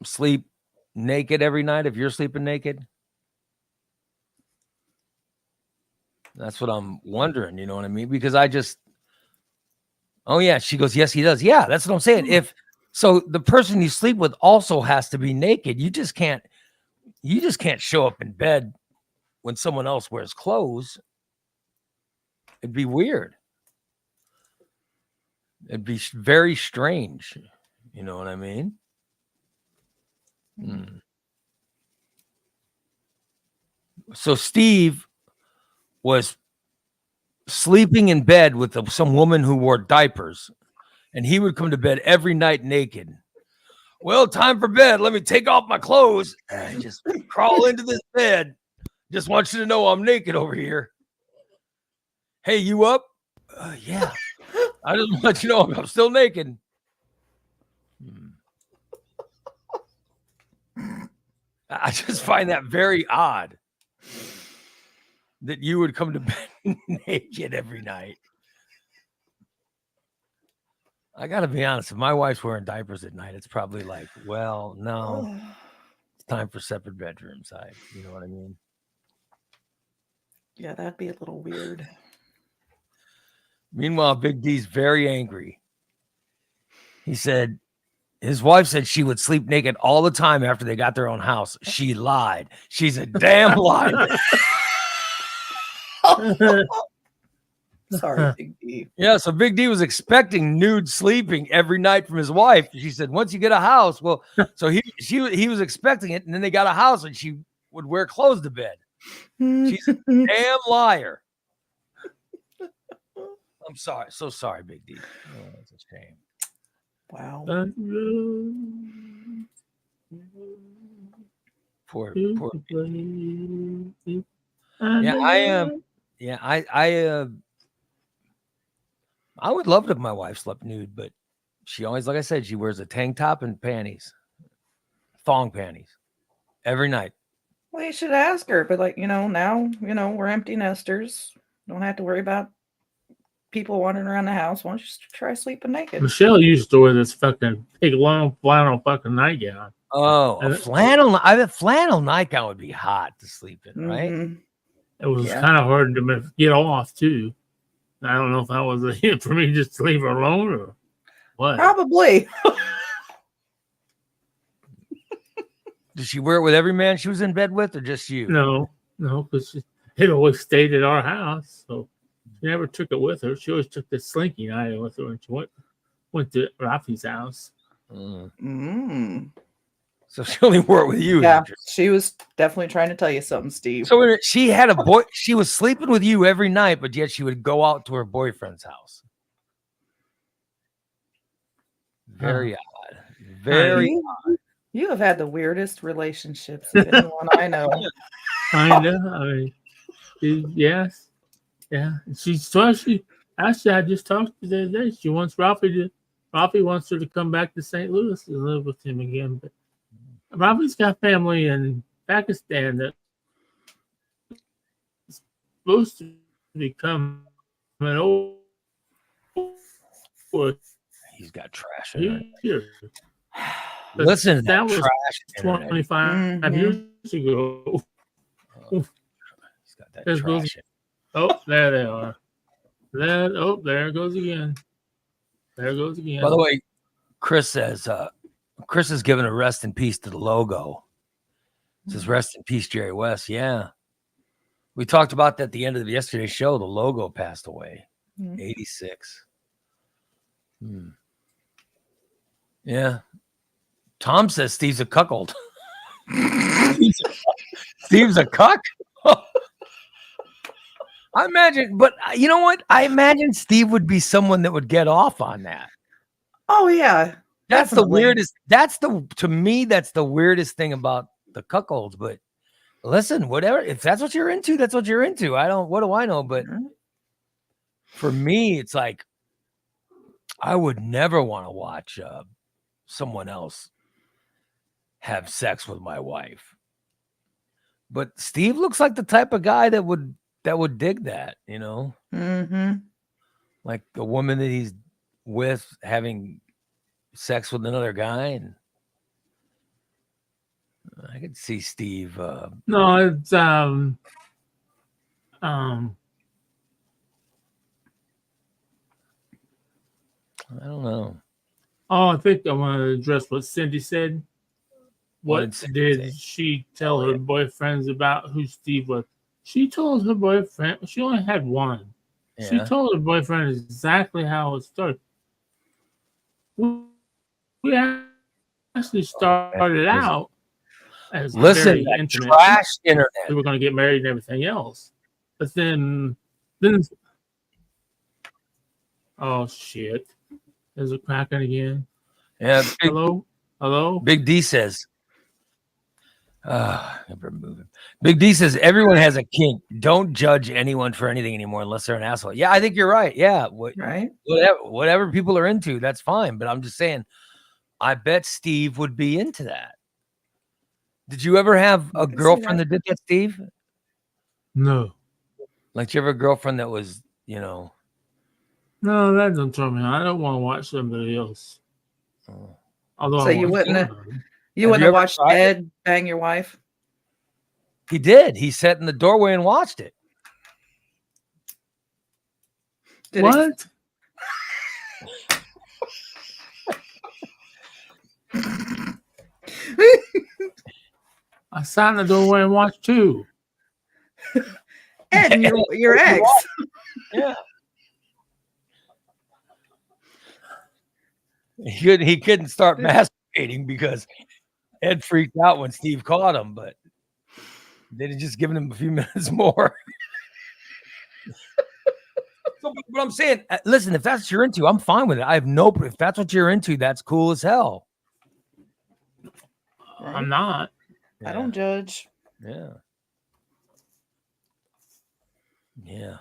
S2: sleep naked every night if you're sleeping naked? That's what I'm wondering, you know what I mean? Because oh yeah, she goes, yes, he does. Yeah, that's what I'm saying. If so, the person you sleep with also has to be naked. You just can't show up in bed when someone else wears clothes. It'd be weird. It'd be very strange. You know what I mean? So Steve was sleeping in bed with some woman who wore diapers, and he would come to bed every night naked. Well, time for bed. Let me take off my clothes and just crawl into this bed. Just want you to know I'm naked over here. Hey, you up? Yeah. I just want you to know I'm still naked. I just find that very odd that you would come to bed naked every night. I got to be honest. If my wife's wearing diapers at night, it's probably like, well, no, it's time for separate bedrooms. You know what I mean?
S3: Yeah, that'd be a little weird.
S2: Meanwhile, Big D's very angry. He said his wife said she would sleep naked all the time after they got their own house. She lied. She's a damn liar.
S3: Sorry, Big D.
S2: Yeah, so Big D was expecting nude sleeping every night from his wife. She said, once you get a house, well, so he was expecting it, and then they got a house and she would wear clothes to bed. She's a damn liar. I'm sorry. So sorry, Big D. Oh, that's a shame.
S3: Wow.
S2: Poor. Yeah, I would love it if my wife slept nude, but she always, like I said, she wears a tank top and panties, thong panties, every night.
S3: Well, you should ask her, but now, we're empty nesters. Don't have to worry about people wandering around the house. Why don't you just try sleeping naked?
S1: Michelle used to wear this fucking big long flannel fucking nightgown.
S2: Oh, a flannel! I bet flannel nightgown would be hot to sleep in, right?
S3: Mhm.
S1: It was
S3: Yeah.
S1: kind of hard to get off too. I don't know if that was a hit for me just to leave her alone or what.
S3: Probably.
S2: Did she wear it with every man she was in bed with, or just you?
S1: No, because it always stayed at our house, so she never took it with her. She always took the slinky knife with her when she went to Rafi's house.
S3: Mm.
S2: So she only wore it with you.
S3: Yeah, she was definitely trying to tell you something, Steve.
S2: So she had a boy. She was sleeping with you every night, but yet she would go out to her boyfriend's house. Very odd. Very.
S3: You have had the weirdest relationships of anyone I know.
S1: Kind of. Yes. Yeah. Actually, I just talked to her the other day. She wants Ralphie to Ralphie wants her to come back to St. Louis and live with him again. But Ralphie's got family in Pakistan that's supposed to become an old.
S2: He's got trash in it.
S1: Here.
S2: Listen,
S1: that was
S2: trash internet.
S1: 25 years ago.
S2: He's got that
S1: There's
S2: trash.
S1: those- Oh, there they are. There it goes again. There it goes again.
S2: By the way, Chris says Chris is giving a rest in peace to the logo. It says rest in peace, Jerry West. Yeah. We talked about that at the end of yesterday's show. The logo passed away. 86. Yeah. Tom says Steve's a cuckold. Steve's a cuck? I imagine, but you know what? I imagine Steve would be someone that would get off on that.
S3: Oh yeah.
S2: That's the
S3: Definitely.
S2: weirdest. To me, that's the weirdest thing about the cuckolds. But listen, whatever, if that's what you're into, that's what you're into. What do I know? But for me, it's like, I would never want to watch someone else have sex with my wife. But Steve looks like the type of guy that would dig that, you know, like the woman that he's with having sex with another guy, and I could see Steve.
S1: No, it's
S2: I don't know.
S1: Oh, I think I want to address what Cindy said.
S2: What
S1: What
S2: did Cindy say?
S1: did she tell her boyfriends about who Steve was? She told her boyfriend, she only had one. She
S2: Yeah.
S1: told her boyfriend exactly how it started. We actually started out as
S2: Listen,
S1: very
S2: that
S1: intimate.
S2: trash internet.
S1: We were going to get married and everything else. But then, oh shit. There's a cracking again.
S2: Yeah.
S1: Hello?
S2: Big D says, never move him. Big D says everyone has a kink. Don't judge anyone for anything anymore unless they're an asshole. Yeah, I think you're right. Yeah,
S3: Right.
S2: whatever people are into, that's fine. But I'm just saying, I bet Steve would be into that. Did you ever have a
S3: can see
S2: girlfriend
S3: that.
S2: that did that, Steve?
S1: No.
S2: Like, did you have a girlfriend that was, you know?
S1: No, that doesn't turn me on. I don't want to watch somebody else.
S2: Oh.
S1: Although
S3: So
S1: I
S3: you
S1: want
S3: wouldn't
S1: to.
S3: You
S2: Have
S3: wouldn't
S2: you
S3: have
S2: ever
S3: watched
S2: tried it?
S3: Ed bang your wife?
S2: He did. He sat in the doorway and watched it.
S3: Did
S1: What? I sat in the doorway and watched too.
S3: Ed and your ex.
S2: Yeah. He couldn't start masturbating because Ed freaked out when Steve caught him, but they'd have just given him a few minutes more. So, but I'm saying, listen, if that's what you're into, I'm fine with it. I have no, if that's what you're into, that's cool as hell.
S1: I'm not.
S3: I don't judge.
S2: Yeah. Yeah.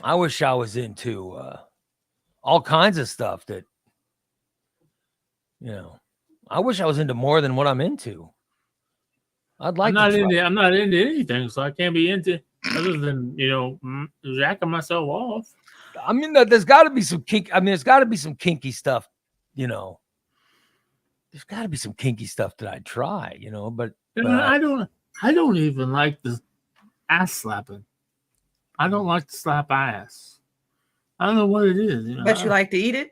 S2: I wish I was into all kinds of stuff that, you know, I wish I was into more than what I'm into. I'd like
S1: I'm not
S2: to try.
S1: into. I'm not into anything, so I can't be into other than jacking myself off.
S2: I mean, there's got to be some kink. I mean, there's got to be some kinky stuff, you know. There's got to be some kinky stuff that I'd try, you know, but
S1: I don't even like the ass slapping. I don't like to slap ass. I don't know what it is. You know?
S3: But you like to eat it?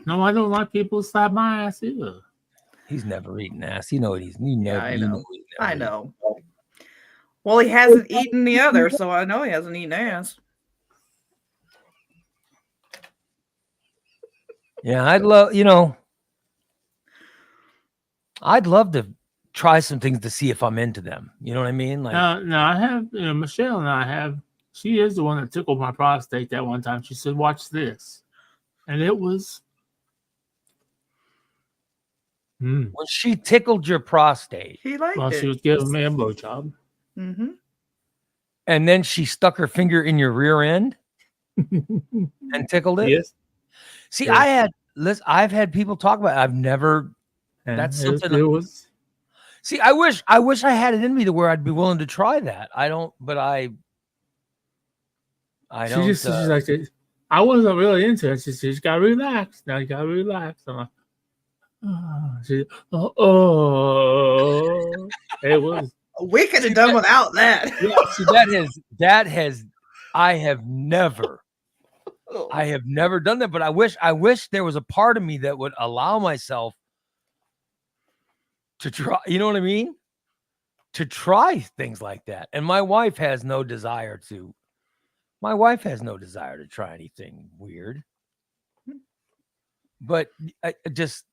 S1: No, I don't like people to slap my ass either.
S2: he's never eaten ass. You know what he's. You know,
S3: I
S2: you
S3: know.
S2: he's
S3: I
S2: never
S3: know. Well, he hasn't eaten the other, so I know he hasn't eaten ass.
S2: eaten. Yeah, I'd love. You know, I'd love to try some things to see if I'm into them. You know what I mean? Like,
S1: Now I have, Michelle and I have. She is the one that tickled my prostate that one time. She said, "Watch this," and it was.
S2: when she tickled your prostate,
S3: He liked
S1: While she
S3: it.
S1: was giving me a blowjob.
S3: Mm-hmm.
S2: and then she stuck her finger in your rear end. and tickled it.
S1: Yes.
S2: See,
S1: Yeah.
S2: I've had people talk about it. I've never.
S1: And
S2: That's
S1: it
S2: something.
S1: was.
S2: See, I wish I had it in me to where I'd be willing to try that. I don't, but I don't.
S1: She's like, I wasn't really into it. She said, you got to relax. Now you got to relax. I'm like, oh. It was.
S3: We could have done without that.
S2: Yeah, see, I have never done that, but I wish there was a part of me that would allow myself to try, you know what I mean? To try things like that. And my wife has no desire to try anything weird. But I just,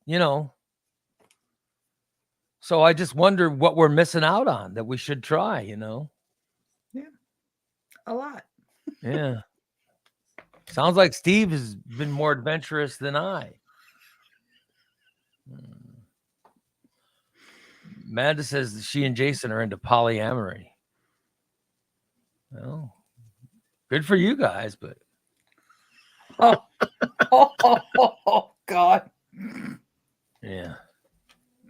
S2: so I just wonder what we're missing out on that we should try,
S3: Yeah. A lot.
S2: Yeah. Sounds like Steve has been more adventurous than I. Amanda says that she and Jason are into polyamory. Well, good for you guys, but
S3: Oh, God.
S2: yeah.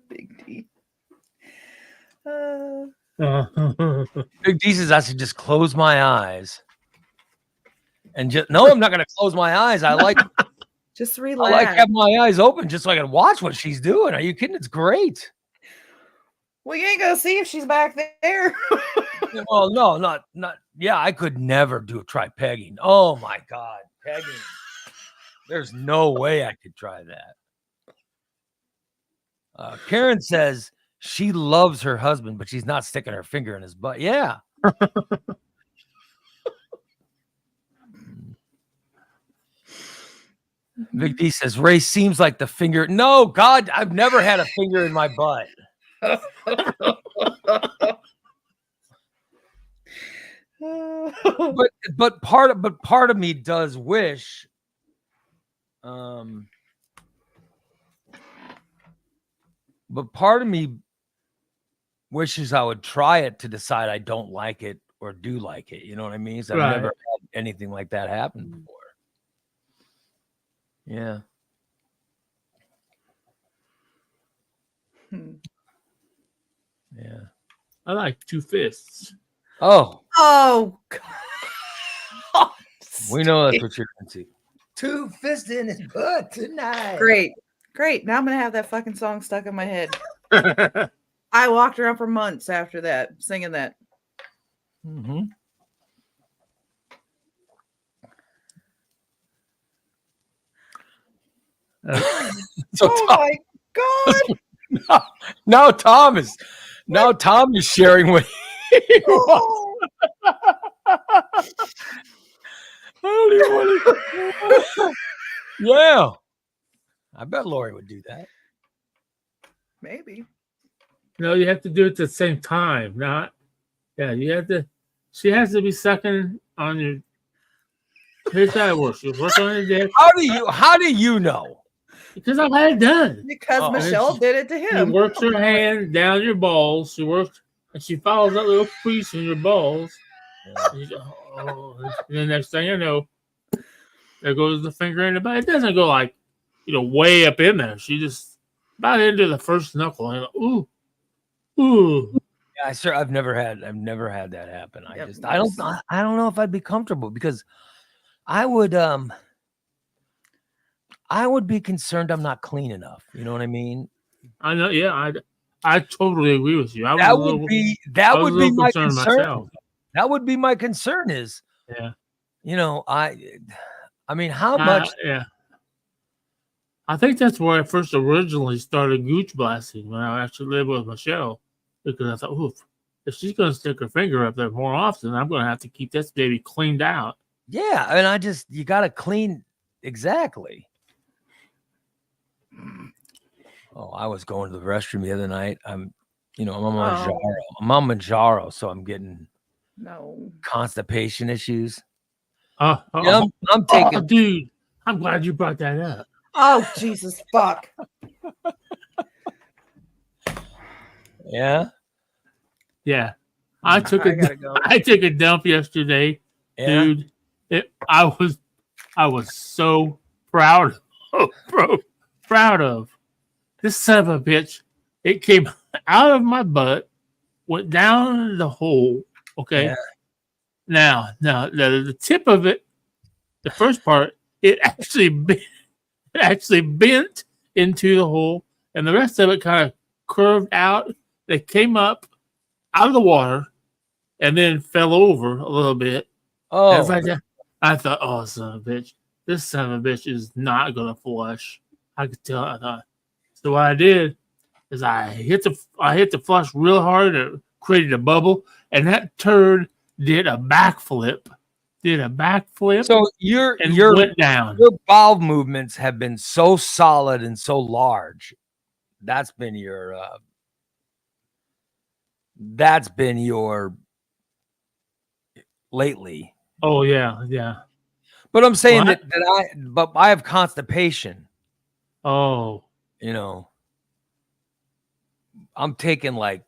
S3: Big D.
S2: Big D says I should just close my eyes. And just no, I'm not going to close my eyes. I like having my eyes open just so I can watch what she's doing. Are you kidding? It's great.
S3: Well, you ain't gonna see if she's back there.
S2: Well, no, not. Yeah, I could never try pegging. Oh my God, pegging. There's no way I could try that. Karen says she loves her husband, but she's not sticking her finger in his butt. Yeah. Big D says Ray seems like the finger. No, God, I've never had a finger in my butt. but part of me does wish but part of me wishes I would try it to decide I don't like it or do like it. You know what I mean? So I've never had anything like that happen before. Yeah. Yeah.
S1: I like two fists.
S2: Oh,
S3: God.
S2: We know that's what you're into.
S5: Two fists in his butt tonight.
S3: Great. Now I'm gonna have that fucking song stuck in my head. I walked around for months after that, singing that.
S2: Mm-hmm. So
S3: Oh my God.
S2: now Tom is sharing what he
S3: Oh.
S2: I don't even want to. Yeah. I bet Lori would do that.
S3: Maybe.
S1: No, you have to do it at the same time. You have to. She has to be sucking on your. Here's how it works. You work on your dick.
S2: How do you know?
S1: Because I've had it done.
S3: Because Michelle did it to
S1: She
S3: him.
S1: works her hand down your balls. She works and she follows that little crease in your balls. And the next thing you know, there goes the finger in the butt. It doesn't go like, way up in there. She just about into the first knuckle. And ooh.
S2: Yeah, I've never had that happen.
S3: Yep.
S2: I don't know if I'd be comfortable because I would be concerned I'm not clean enough. You know what I mean?
S1: I know. Yeah, I totally agree with you.
S2: That would be my concern.
S1: Myself.
S2: That would be my concern. Is
S1: yeah.
S2: I mean, how much?
S1: Yeah. I think that's where I first originally started gooch blasting when I actually lived with Michelle, because I thought, oof, if she's going to stick her finger up there more often, I'm going to have to keep this baby cleaned out.
S2: Yeah, and you got to clean exactly. Oh, I was going to the restroom the other night. I'm on Manjaro. I'm on Manjaro, so I'm getting constipation issues. I'm taking.
S1: Oh, dude, I'm glad you brought that up.
S3: Oh, Jesus, fuck.
S2: Yeah.
S1: Yeah. I took a dump yesterday, dude. I was I was so proud of, bro. Proud of. This son of a bitch. It came out of my butt, went down the hole. Okay.
S2: Yeah.
S1: Now, the tip of it, the first part, it actually bent into the hole, and the rest of it kind of curved out. They came up out of the water, and then fell over a little bit.
S2: Oh,
S1: And it's like that. I thought, oh, son of a bitch, this son of a bitch is not gonna flush. I could tell. I thought. So what I did is I hit the flush real hard, and it created a bubble, and that turd did a backflip.
S2: so your
S1: and went down.
S2: your bowel movements have been so solid and so large. That's been your lately.
S1: Oh yeah.
S2: But I'm saying
S1: Well,
S2: but I have constipation.
S1: Oh,
S2: You know, I'm taking like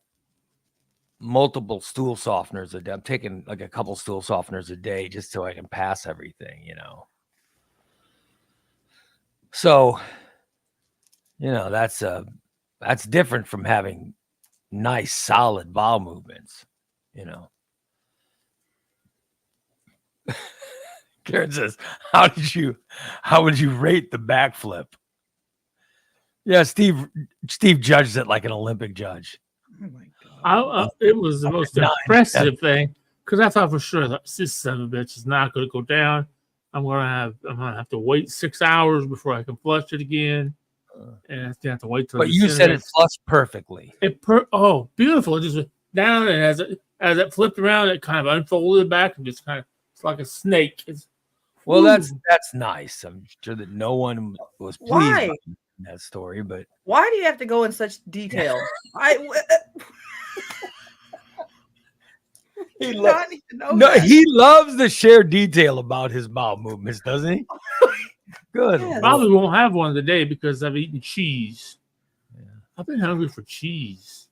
S2: multiple stool softeners a day. I'm taking like a couple stool softeners a day just so I can pass everything, you know. So, you know, that's different from having nice solid bowel movements, you know. Karen says, how would you rate the backflip? Yeah, Steve judged it like an Olympic judge.
S3: Oh my god.
S1: it was the most
S2: Nine.
S1: impressive thing because I thought for sure that this son of a bitch is not going to go down. I'm gonna have to wait 6 hours before I can flush it again, and I'm gonna have to wait till.
S2: But you said it
S1: disintegrates.
S2: flushed perfectly.
S1: Oh, beautiful! It just went down, and as it flipped around, it kind of unfolded back and just kind of it's like a snake.
S2: Well,
S1: Ooh.
S2: that's nice. I'm sure that no one was pleased
S3: Why?
S2: by that story, but
S3: Why do you have to go in such detail?
S2: he
S3: I need to know
S2: no,
S3: that.
S2: he loves to share detail about his bowel movements, doesn't he? Good.
S3: Yes.
S1: Probably won't have one today because I've eaten cheese.
S2: Yeah.
S1: I've been hungry for cheese,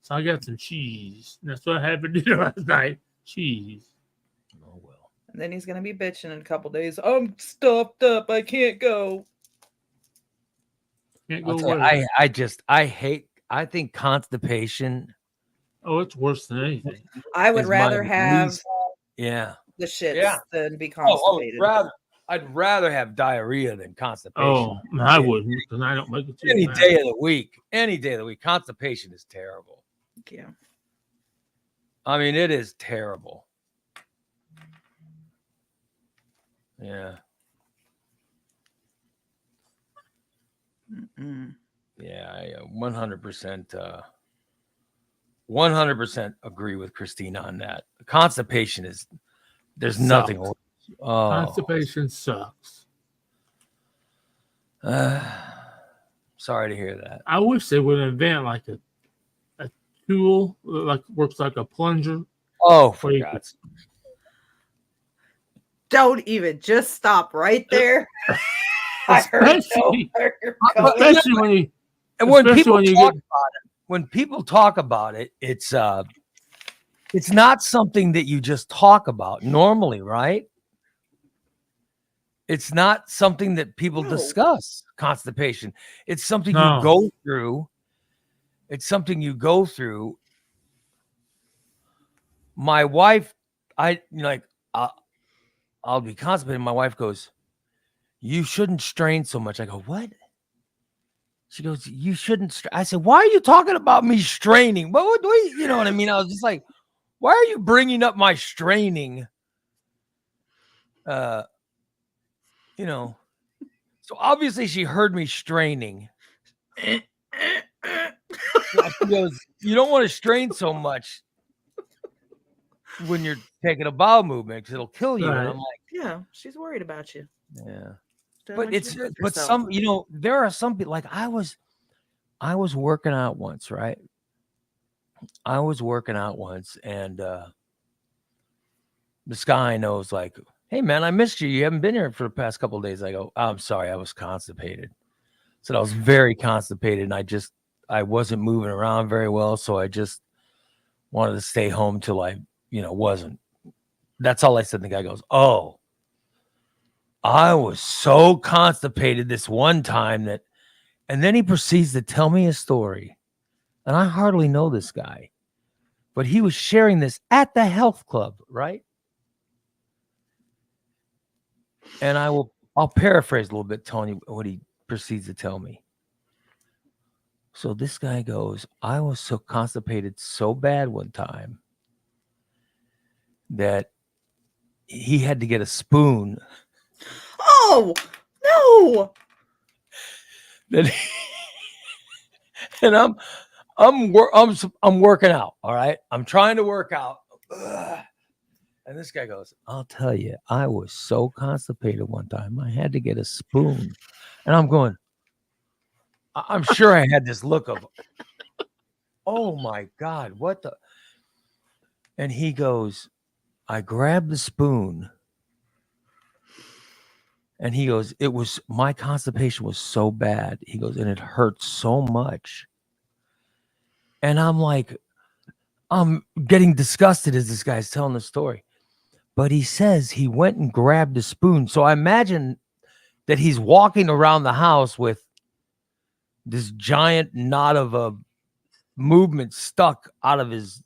S1: so I got some cheese. That's what I had for dinner last night. Cheese.
S2: Oh well.
S3: And then he's gonna be bitching in a couple days. I'm stuffed up. I can't go.
S1: Can't
S2: I'll
S1: go
S2: tell you,
S1: away.
S2: I think constipation.
S1: Oh, it's worse than anything.
S3: I would
S2: is
S3: rather
S2: my
S3: have
S2: least- Yeah.
S3: the shits
S2: Yeah.
S3: than be
S2: Oh,
S3: constipated.
S2: I'd rather have diarrhea than constipation.
S1: Oh, I wouldn't because I don't make it too
S2: Any
S1: bad.
S2: day of the week. Constipation is terrible.
S3: Yeah.
S2: I mean, it is terrible. Yeah.
S3: Mm-mm.
S2: Yeah, I 100% agree with Christina on that. Constipation is there's
S1: Sucks.
S2: nothing. Oh,
S1: Constipation sucks.
S2: sorry to hear that.
S1: I wish they would invent like a tool that like works like a plunger.
S2: Oh, for
S1: Where you
S2: God's
S3: Don't even just stop right there. I heard
S1: Especially-
S3: no.
S1: Especially when you
S2: And when
S1: especially
S2: people
S1: when you
S2: talk
S1: get-
S2: about it, when people talk about it, it's not something that you just talk about normally, right? It's not something that people
S3: No.
S2: discuss. Constipation. It's something
S1: No.
S2: you go through. It's something you go through. My wife, I'll be constipated. My wife goes, "You shouldn't strain so much." I go, "What?" She goes, "You shouldn't." I said, "Why are you talking about me straining? What you know what I mean?" I was just like, "Why are you bringing up my straining?" You know. So obviously she heard me straining. She goes, "You don't want to strain so much when you're taking a bowel movement because it'll kill you."
S1: Right.
S2: And I'm like,
S3: Yeah, she's worried about you.
S2: "Yeah."
S3: Don't
S2: But
S3: want you
S2: it's
S3: to hurt
S2: but
S3: yourself.
S2: some, you know, there are some people like I was working out once, right? I was working out once, and this guy I know was like, "Hey man, I missed you. You haven't been here for the past couple of days." I go, "I'm sorry, I was constipated." So I was very constipated, and I wasn't moving around very well, so I just wanted to stay home till I, wasn't. That's all I said. And the guy goes, "Oh." I was so constipated this one time that, and then he proceeds to tell me a story. And I hardly know this guy, but he was sharing this at the health club, right? And I'll paraphrase a little bit, telling you what he proceeds to tell me. So this guy goes, I was so constipated so bad one time that he had to get a spoon.
S3: Oh no!
S2: That and I'm working out. All right, I'm trying to work out. Ugh. And this guy goes, I'll tell you, I was so constipated one time, I had to get a spoon. And I'm going, I'm sure I had this look of, oh my God, what the? And he goes, I grabbed the spoon. And he goes, my constipation was so bad. He goes, and it hurt so much. And I'm like, I'm getting disgusted as this guy's telling the story. But he says he went and grabbed a spoon. So I imagine that he's walking around the house with this giant knot of a movement stuck out of his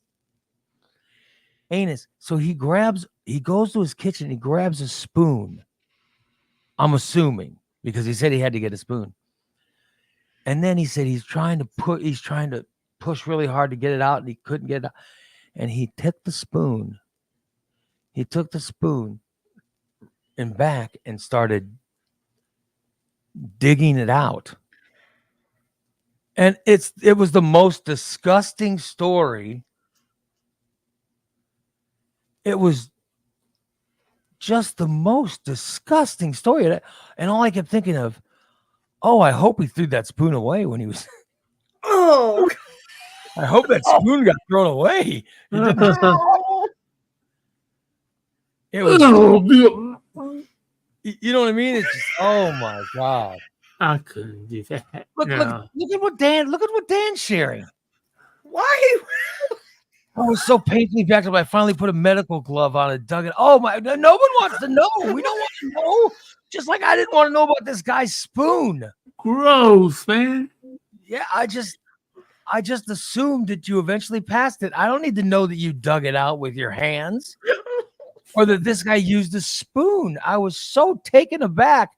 S2: anus. So he goes to his kitchen, he grabs a spoon. I'm assuming, because he said he had to get a spoon. And then he said he's trying to push really hard to get it out, and he couldn't get it out. And he took the spoon and back and started digging it out. And it was the most disgusting story. It was just the most disgusting story. And all I kept thinking of, oh, I hope he threw that spoon away when he was.
S3: Oh,
S2: I hope that spoon got thrown away. It was, you know what I mean? It's just, oh my God.
S1: I couldn't do that.
S2: Look at what Dan's sharing.
S3: why?
S2: I was so painfully backed up. I finally put a medical glove on and dug it. Oh my! No one wants to know. We don't want to know. Just like I didn't want to know about this guy's spoon.
S1: Gross, man.
S2: Yeah, I just assumed that you eventually passed it. I don't need to know that you dug it out with your hands, or that this guy used a spoon. I was so taken aback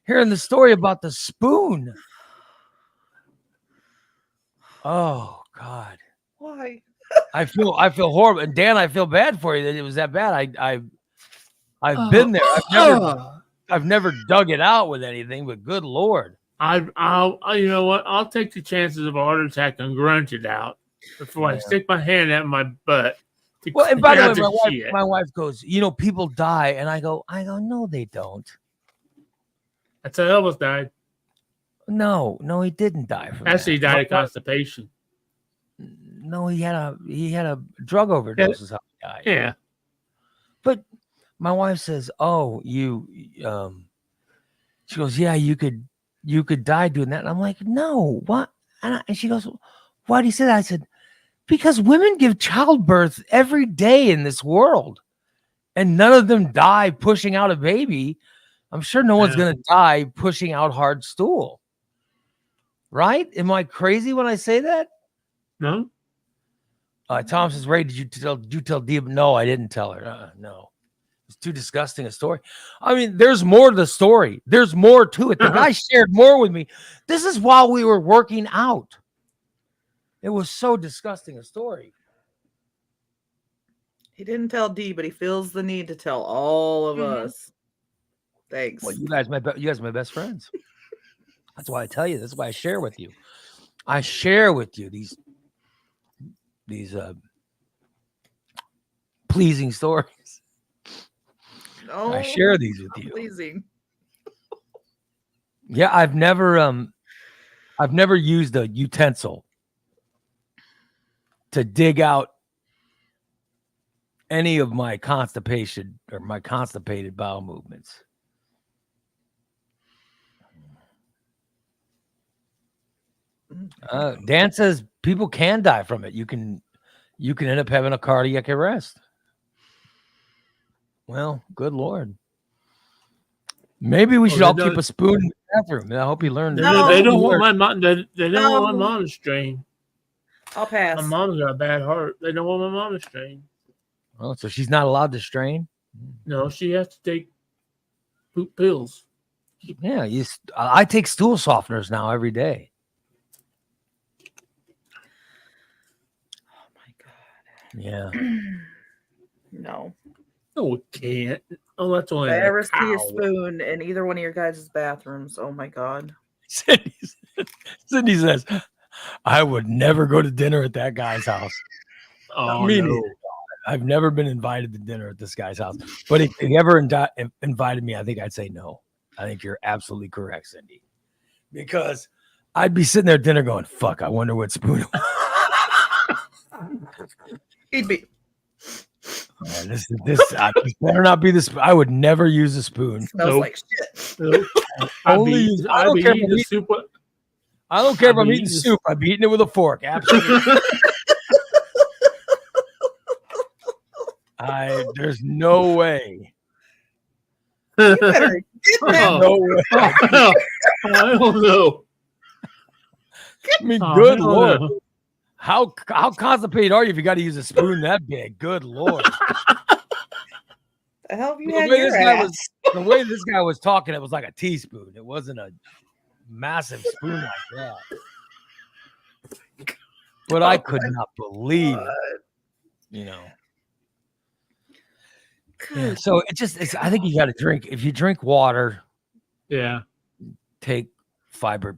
S2: hearing the story about the spoon. Oh God.
S3: Why?
S2: I feel horrible. And Dan, I feel bad for you that it was that bad. I've been there. I've never dug it out with anything, but good Lord.
S1: I'll you know what? I'll take the chances of a heart attack and grunt it out before I stick my hand out my butt.
S2: Well, and by the way, my wife goes, you know, people die, and I go, no, they don't.
S1: That's how Elvis died.
S2: No, he didn't die from
S1: Actually, he
S2: that.
S1: died of constipation.
S2: No, he had a drug overdose. Is how he died.
S1: Yeah.
S2: But my wife says, "Oh, you." She goes, "Yeah, you could die doing that." And I'm like, "No, what?" And she goes, "Why do you say that?" I said, "Because women give childbirth every day in this world, and none of them die pushing out a baby. I'm sure no one's going to die pushing out hard stool, right? Am I crazy when I say that?"
S1: No.
S2: Tom says, "Ray, did you tell Dee?" No, I didn't tell her. No, it's too disgusting a story. I mean, there's more to the story. There's more to it. The guy shared more with me. This is while we were working out. It was so disgusting a story.
S3: He didn't tell Dee, but he feels the need to tell all of us. Thanks.
S2: Well, you guys are my best friends. That's why I tell you. That's why I share with you. I share with you these pleasing stories.
S3: No,
S2: I share these with you.
S3: Pleasing.
S2: Yeah, I've never used a utensil to dig out any of my constipation or my constipated bowel movements. Dan says people can die from it. You can end up having a cardiac arrest. Well, good Lord. Maybe we
S1: Oh,
S2: should
S1: they
S2: all
S1: don't-
S2: keep a spoon in the bathroom. I hope he learned.
S1: They,
S3: No.
S1: don't- they don't want my mom. They don't want my
S3: No.
S1: mom to strain.
S3: I'll pass.
S1: My mom's got a bad heart. They don't want my mom to strain.
S2: Oh, so she's not allowed to strain.
S1: No, she has to take poop pills.
S2: Yeah, I take stool softeners now every day.
S3: Oh my
S2: Yeah.
S3: god. No.
S1: No, it can't. Oh, that's only
S3: If I
S1: a
S3: ever see a
S1: cow.
S3: spoon in either one of your guys' bathrooms, oh my god.
S2: Cindy says, I would never go to dinner at that guy's house.
S1: Oh,
S2: Me
S1: no.
S2: neither. I've never been invited to dinner at this guy's house. But if he ever invited me, I think I'd say no. I think you're absolutely correct, Cindy. Because I'd be sitting there at dinner going, fuck, I wonder what spoon.
S3: He'd be
S2: Man, this better not be the spoon. I would never use a spoon.
S3: smells
S1: Nope.
S3: like shit.
S1: Nope. I'd
S2: Only
S1: be,
S2: use- I
S1: I'd
S2: don't
S1: be
S2: care if
S1: eating
S2: I'm
S1: the soup.
S2: I don't care if
S1: I'd
S2: I'm
S1: be
S2: eating
S1: eating
S2: soup. I'm eating it with a fork. Absolutely. There's no way.
S3: You better get that.
S1: Oh,
S2: No way.
S1: I don't know.
S2: I mean,
S1: Oh,
S2: good
S1: hell no.
S2: Lord. How constipated are you if you got to use a spoon that big? Good Lord.
S3: The hell have you
S2: The
S3: had
S2: way
S3: your
S2: this guy
S3: ass?
S2: The way this guy was talking, it was like a teaspoon. It wasn't a massive spoon like that. But I could not believe it, you know. Yeah, so I think you got to drink. If you drink water,
S1: Yeah.
S2: take fiber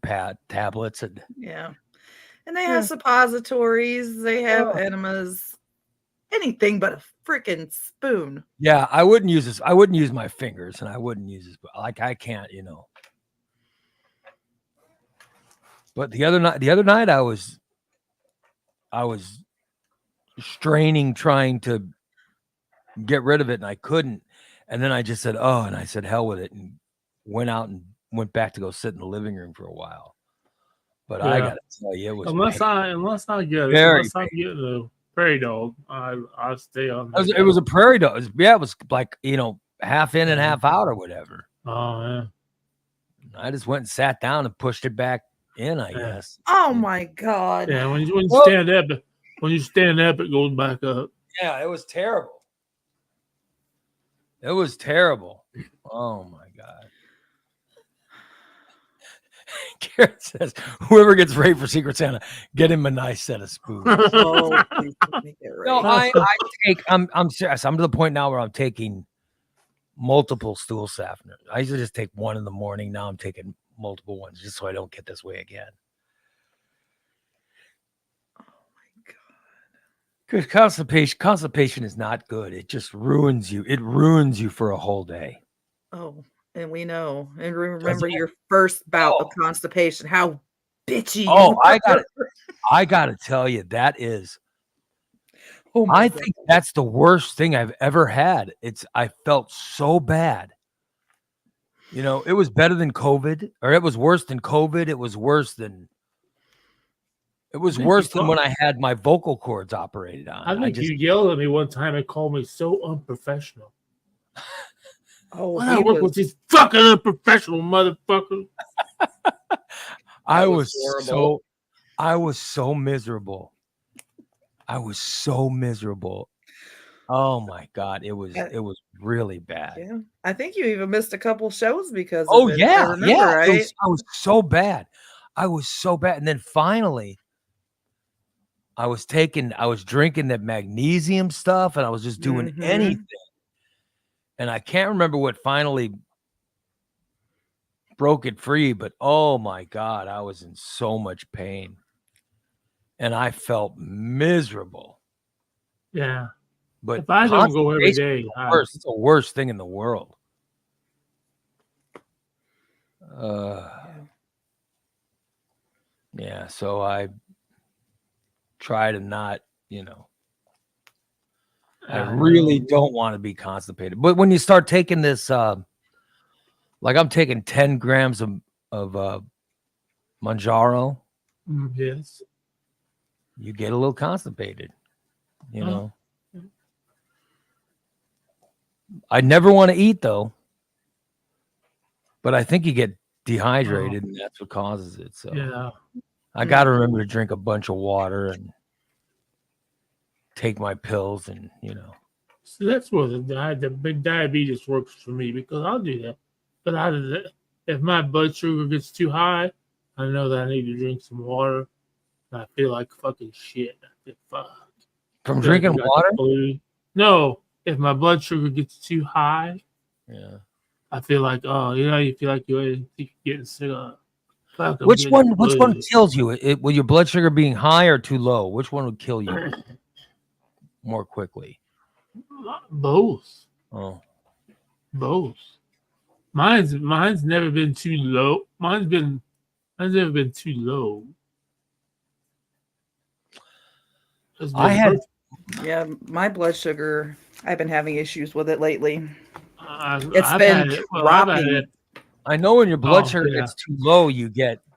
S2: tablets, and
S3: Yeah. And they have suppositories, they have enemas, anything but a freaking spoon.
S2: yeah, I wouldn't use this. I wouldn't use my fingers, and I wouldn't use this. Like I can't, you know. But the other night, I was straining, trying to get rid of it, and I couldn't. And then I just said, "Oh," and I said, "Hell with it," and went out and went back to go sit in the living room for a while. But I
S1: Yeah.
S2: gotta tell you, it was
S1: Unless I get it,
S2: Very
S1: unless I'm getting a prairie dog, I'll stay on.
S2: it was a prairie dog. It was like, you know, half in and half out or whatever.
S1: Oh yeah.
S2: I just went and sat down and pushed it back in, I
S1: Yeah.
S2: guess.
S3: Oh my god.
S1: Yeah. When you
S2: Well-
S1: stand up, it goes back up.
S2: Yeah, it was terrible. It was terrible. Oh my god. Garrett says, whoever gets raped for Secret Santa, get him a nice set of spoons.
S3: Oh, please let me get
S2: No,
S3: ready.
S2: I'm serious. I'm to the point now where I'm taking multiple stool softeners. I used to just take one in the morning. Now I'm taking multiple ones just so I don't get this way again.
S3: Oh my god.
S2: Because constipation is not good. It just ruins you. It ruins you for a whole day.
S3: Oh, and we know. And remember your first bout of constipation, how bitchy.
S2: Oh,
S3: you
S2: I got
S3: were.
S2: it. I got to tell you, that is.
S3: Oh my
S2: I
S3: God.
S2: think that's the worst thing I've ever had. I felt so bad. You know, it was better than COVID, or it was worse than COVID. It was worse than when I had my vocal cords operated on.
S1: I think you yelled at me one time and called me so unprofessional.
S3: Oh,
S1: Why I
S3: he
S1: work with these fucking unprofessional motherfuckers?
S2: I
S3: That
S2: was
S3: was horrible.
S2: I was so miserable. I was so miserable. Oh my God. It was really bad.
S3: Yeah. I think you even missed a couple shows because
S2: Oh
S3: of it.
S2: yeah,
S3: I remember,
S2: yeah.
S3: right?
S2: I was so bad. I was so bad. And then finally, I was drinking the magnesium stuff, and I was just doing
S3: Mhm.
S2: anything. And I can't remember what finally broke it free, but oh my God, I was in so much pain. And I felt miserable.
S1: Yeah.
S2: But
S1: If I don't go every
S2: constipation
S1: day,
S2: is the worst. It's the worst thing in the world. Yeah, so I try to not, you know, I really don't want to be constipated. But when you start taking this, like I'm taking 10 grams of Manjaro,
S1: Yes.
S2: you get a little constipated, you
S1: Oh.
S2: know. I never want to eat though. but I think you get dehydrated and that's what causes it. So
S1: Yeah.
S2: I got to remember to drink a bunch of water and take my pills and,
S1: So that's where the big diabetes works for me because I'll do that. But if my blood sugar gets too high, I know that I need to drink some water. And I feel like fucking shit. I feel fucked.
S2: from
S1: I feel like
S2: drinking
S1: I got the
S2: water.
S1: flu. No, if my blood sugar gets too high,
S2: Yeah.
S1: I feel like you feel like you're getting sick. Fuck, I'm
S2: Which
S1: getting
S2: one
S1: flu.
S2: kills you? With your blood sugar being high or too low? Which one would kill you more quickly?
S1: Both.
S2: Oh,
S1: Both. Mine's never been too low. Mine's never been too low. It's been
S2: I had-
S1: perfect.
S3: Yeah, my blood sugar, I've been having issues with it lately.
S1: I've
S3: It's been
S1: had it- well, I've had
S3: dropping.
S1: it.
S2: I know when your blood
S1: Oh,
S2: sugar
S1: yeah.
S2: gets too low,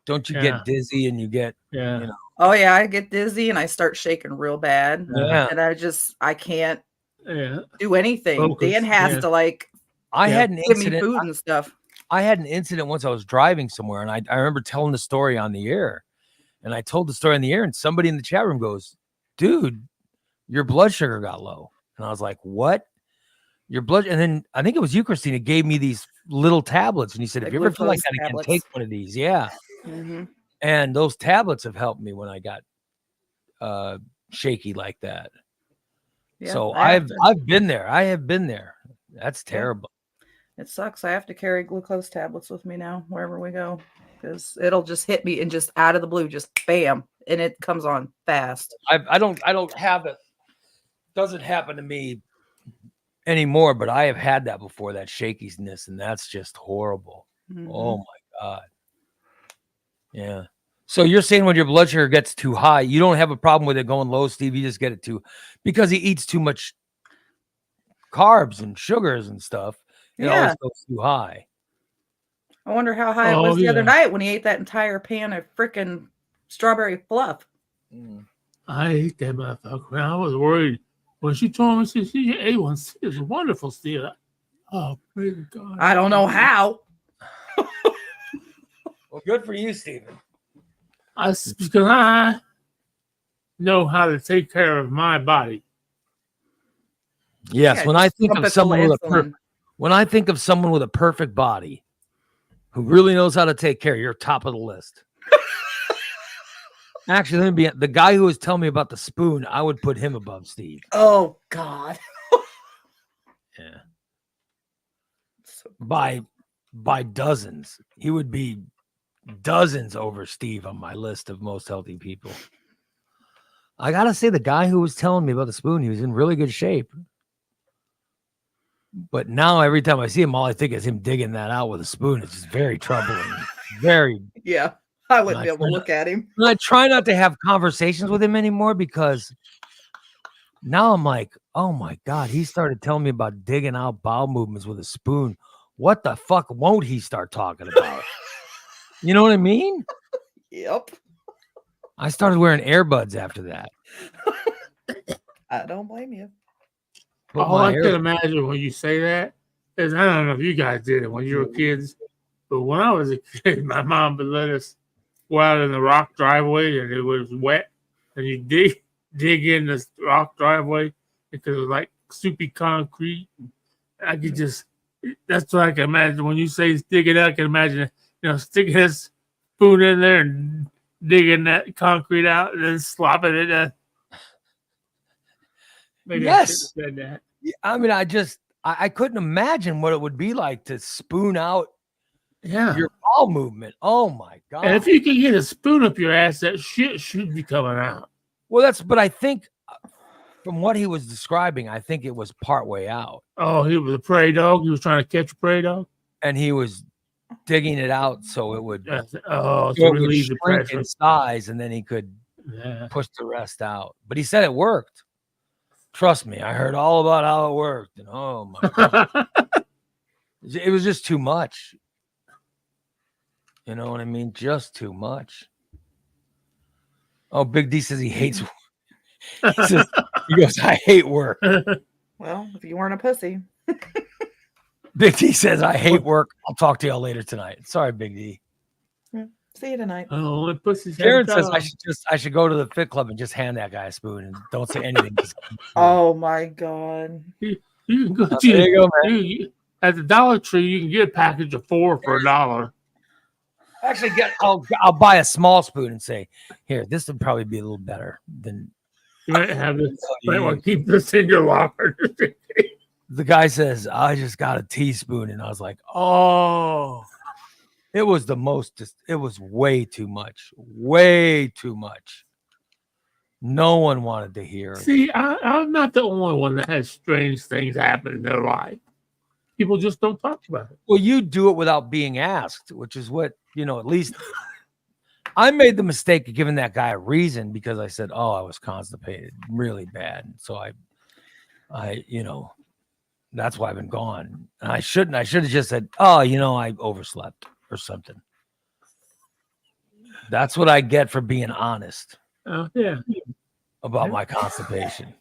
S2: don't you
S1: Yeah.
S2: get dizzy and you get,
S1: Yeah.
S2: you know.
S3: Oh yeah, I get dizzy and I start shaking real bad.
S2: Yeah.
S3: And I can't
S1: Yeah.
S3: do anything.
S1: Focus,
S3: Dan has
S1: yeah.
S3: to like
S2: I
S1: Yeah.
S2: had an
S3: give me
S2: incident.
S3: food and stuff.
S2: I had an incident once I was driving somewhere and I remember telling the story on the air. And I told the story on the air and somebody in the chat room goes, dude, your blood sugar got low. And I was like, what? Your blood? And then I think it was you, Christina, gave me these little tablets. And you said,
S3: The
S2: if you ever feel like
S3: glucose
S2: that again,
S3: tablets.
S2: take one of these. Yeah.
S3: Mhm.
S2: And those tablets have helped me when I got shaky like that.
S3: Yeah,
S2: So
S3: I have
S2: I've been there. I have been there. That's terrible.
S3: it sucks. I have to carry glucose tablets with me now wherever we go because it'll just hit me and just out of the blue, just bam, and it comes on fast.
S2: I don't have it. Doesn't happen to me anymore, but I have had that before, that shakiness, and that's just horrible.
S3: Mhm.
S2: Oh my God. Yeah. So you're saying when your blood sugar gets too high, you don't have a problem with it going low, Steve. You just get it too because he eats too much carbs and sugars and stuff. It always
S3: Yeah.
S2: goes too high.
S3: I wonder how high it
S1: Oh,
S3: was the other
S1: yeah.
S3: night when he ate that entire pan of freaking strawberry fluff.
S1: I hate that motherfucker. Man, I was worried when she told me she A1C is wonderful still. Oh, praise God.
S3: I don't know how.
S2: Well, good for you, Stephen.
S1: Because I know how to take care of my body.
S2: Yes.
S3: Yeah,
S2: when I
S3: just
S2: think
S3: pump
S2: of
S3: it full
S2: someone
S3: of
S2: with
S3: insulin.
S2: when I think of someone with a perfect body who really knows how to take care, you're top of the list. Actually, let me be the guy who was telling me about the spoon. I would put him above Steve.
S3: Oh God.
S2: Yeah,
S3: So-
S2: by dozens. He would be dozens over Steve on my list of most healthy people. I gotta say, the guy who was telling me about the spoon, he was in really good shape. But now every time I see him, all I think is him digging that out with a spoon. It's just very troubling. Very.
S3: Yeah, I wouldn't
S2: My
S3: be able to
S2: friend-
S3: look at him.
S2: And I try not to have conversations with him anymore because now I'm like, oh my God, he started telling me about digging out bowel movements with a spoon. What the fuck won't he start talking about? You know what I mean?
S3: Yep.
S2: I started wearing earbuds after that.
S3: I don't blame you.
S2: Put
S1: All
S2: my
S1: I
S2: hair-
S1: can imagine when you say that is I don't know if you guys did it when you were kids, but when I was a kid, my mom would let us go out in the rock driveway and it was wet, and you dig in the rock driveway because it was like soupy concrete. I could just that's what I can imagine when you say dig it out. I can imagine sticking a spoon in there and digging that concrete out and then slopping it in. Maybe I
S2: Yes.
S1: shouldn't have said that.
S2: I mean, I couldn't imagine what it would be like to spoon out
S1: Yeah.
S2: your bowel movement. Oh my God.
S1: And if you can get a spoon up your ass, that shit should be coming out.
S2: Well, but I think from what he was describing, I think it was partway out.
S1: Oh, he was a prairie dog. He was trying to catch a prairie dog.
S2: And he was digging it out so it would,
S1: Oh,
S2: so
S1: to
S2: it would
S1: relieve the
S2: shrink
S1: pressure.
S2: in size and then he could
S1: Yeah.
S2: push the rest out. But he said it worked. Trust me, I heard all about how it worked. And oh my God, it was just too much. You know what I mean? Just too much. Oh, Big D says he hates he goes, I hate work.
S3: Well, if you weren't a pussy.
S6: Big D says, I hate work. I'll talk to y'all later tonight. Sorry, Big D.
S3: See you tonight.
S1: Oh, it pussy's
S6: Karen says I should go to the Fit Club and just hand that guy a spoon and don't say anything.
S3: Oh my god.
S1: You can go,
S6: There you go, man.
S1: at the Dollar Tree. You can get a package of 4 for $1.
S6: Actually, I'll buy a small spoon and say, here, this would probably be a little better than.
S1: You might have this. You might want to keep this in your locker.
S6: The guy says, I just got a teaspoon, and I was like, oh. It was it was way too much. Way too much. No one wanted to hear it.
S1: See, I'm not the only one that has strange things happen in their life. People just don't talk about it.
S6: Well, you do it without being asked, which is what, at least I made the mistake of giving that guy a reason because I said, oh, I was constipated really bad. So I that's why I've been gone. And I should have just said, oh, I overslept or something. That's what I get for being honest.
S1: Oh, yeah.
S6: About my constipation.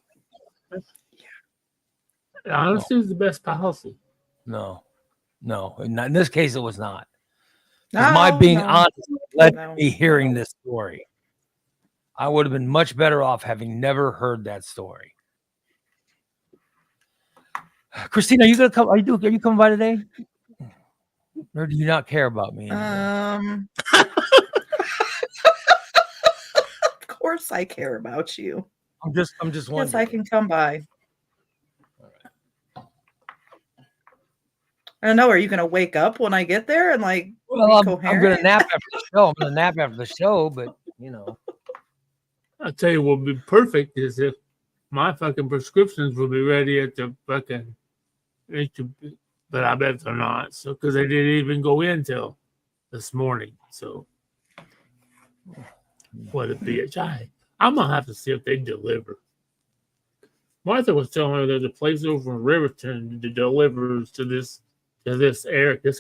S1: Honesty is the best policy.
S6: No. In this case, it was not. My being honest led to me hearing this story. I would have been much better off having never heard that story. Christina, are you gonna come? Are you coming by today? Or do you not care about me anymore?
S3: Of course I care about you.
S6: I'm just wondering.
S3: Yes, I can come by. I don't know. Are you gonna wake up when I get there and
S6: well,
S3: be
S6: I'm
S3: coherent?
S6: gonna nap after the show. I'm gonna nap after the show, but
S1: I'll tell you what would be perfect is if my fucking prescriptions will be ready at the fucking, but I bet they're not. So, because they didn't even go in till this morning. So, what a bitch. I'm going to have to see if they deliver. Martha was telling me there's a place over in Riverton that delivers to this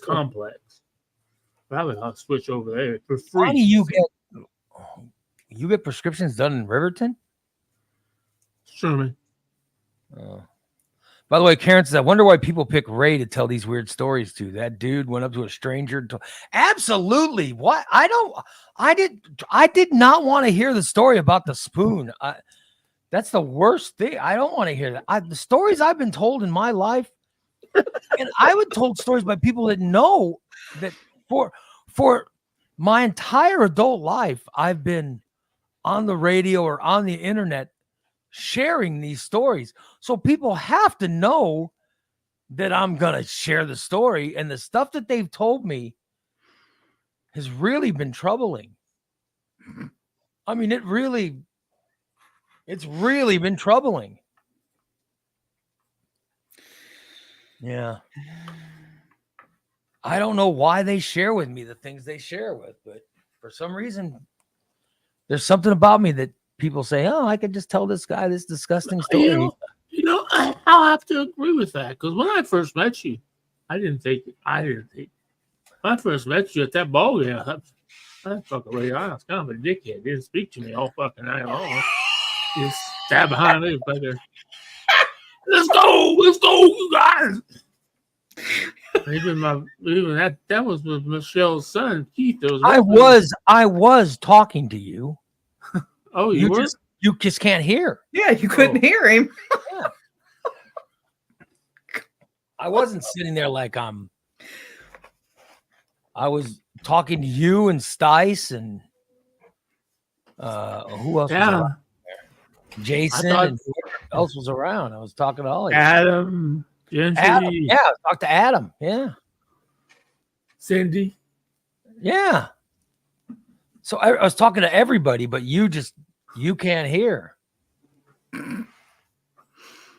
S1: complex. Probably I'll switch over there for free.
S6: Why do you get prescriptions done in Riverton?
S1: Sherman.
S6: By the way, Karen says, I wonder why people pick Ray to tell these weird stories to. That dude went up to a stranger. Absolutely. What? I did not want to hear the story about the spoon. That's the worst thing. I don't want to hear that. The stories I've been told in my life, and I would told stories by people that know that for my entire adult life, I've been on the radio or on the internet sharing these stories. So people have to know that I'm going to share the story. And the stuff that they've told me has really been troubling. I mean, it's really been troubling. Yeah. I don't know why they share with me the things they share with, but for some reason, there's something about me that people say, oh, I could just tell this guy this disgusting story.
S1: I'll have to agree with that because when I first met you, I didn't think. When I first met you at that ball game, I fucking really honest, kind of a dickhead. Didn't speak to me all fucking night long. Just stab behind me, fucking. Let's go, you guys. Even that was with Michelle's son, Keith.
S6: I was talking to you.
S1: Oh, you
S6: just can't hear.
S3: Yeah, you couldn't hear him.
S6: Yeah. I wasn't sitting there like I was talking to you and Stice and who else was around? Jason and whoever else was around. I was talking to all of you.
S1: Adam, Jency.
S6: Adam, yeah, I talked to Adam. Yeah.
S1: Cindy.
S6: Yeah. So I was talking to everybody, but you can't hear.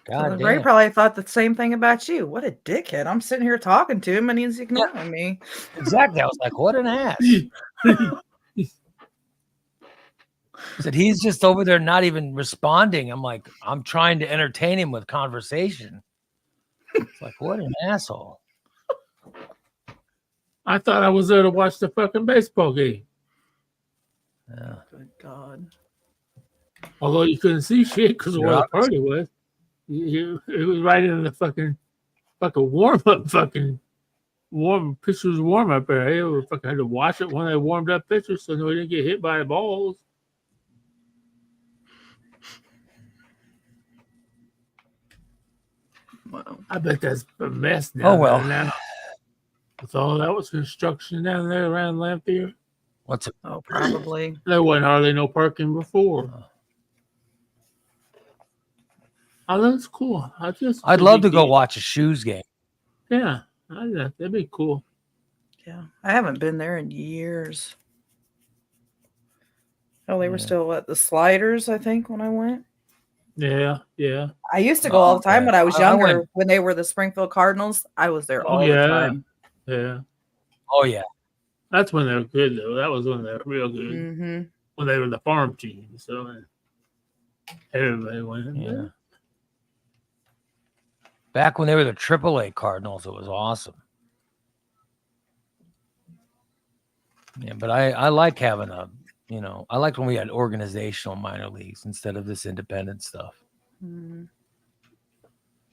S6: God
S3: Ray
S6: damn.
S3: probably thought the same thing about you. What a dickhead. I'm sitting here talking to him and he's ignoring me.
S6: Exactly. I was like, what an ass. He said he's just over there not even responding. I'm like, I'm trying to entertain him with conversation. It's like, what an asshole.
S1: I thought I was there to watch the fucking baseball game.
S6: Yeah.
S3: Good God.
S1: Although you couldn't see shit because of where the party was. It was right in the fucking fucking warm up, pitchers warm up there. They were fucking had to wash it when they warmed up pitchers so they didn't get hit by the balls.
S3: Wow.
S1: I bet that's a mess down
S6: Oh, well.
S1: there now. With all that was construction down there around Lamphere.
S6: What's it?
S3: Oh, probably.
S1: There wasn't hardly no parking before. Oh, that's cool.
S6: I'd love to go watch a Shoes game.
S1: Yeah, that'd be cool.
S3: Yeah. I haven't been there in years. Oh, they were
S6: Yeah.
S3: still at the Sliders, I think, when I went.
S1: Yeah.
S3: I used to go all the time
S6: okay.
S3: when I was
S6: I
S3: younger.
S6: went-
S3: When they were the Springfield Cardinals, I was there
S1: Oh,
S3: all
S1: yeah.
S3: the time.
S1: Yeah.
S6: Oh yeah.
S1: That's when they were good, though. That was when they were real good.
S3: Mm-hmm.
S1: When they were the farm team. So everybody went.
S6: Yeah. Back when they were the AAA Cardinals, it was awesome. Yeah, but I like having I liked when we had organizational minor leagues instead of this independent stuff.
S3: Mm-hmm.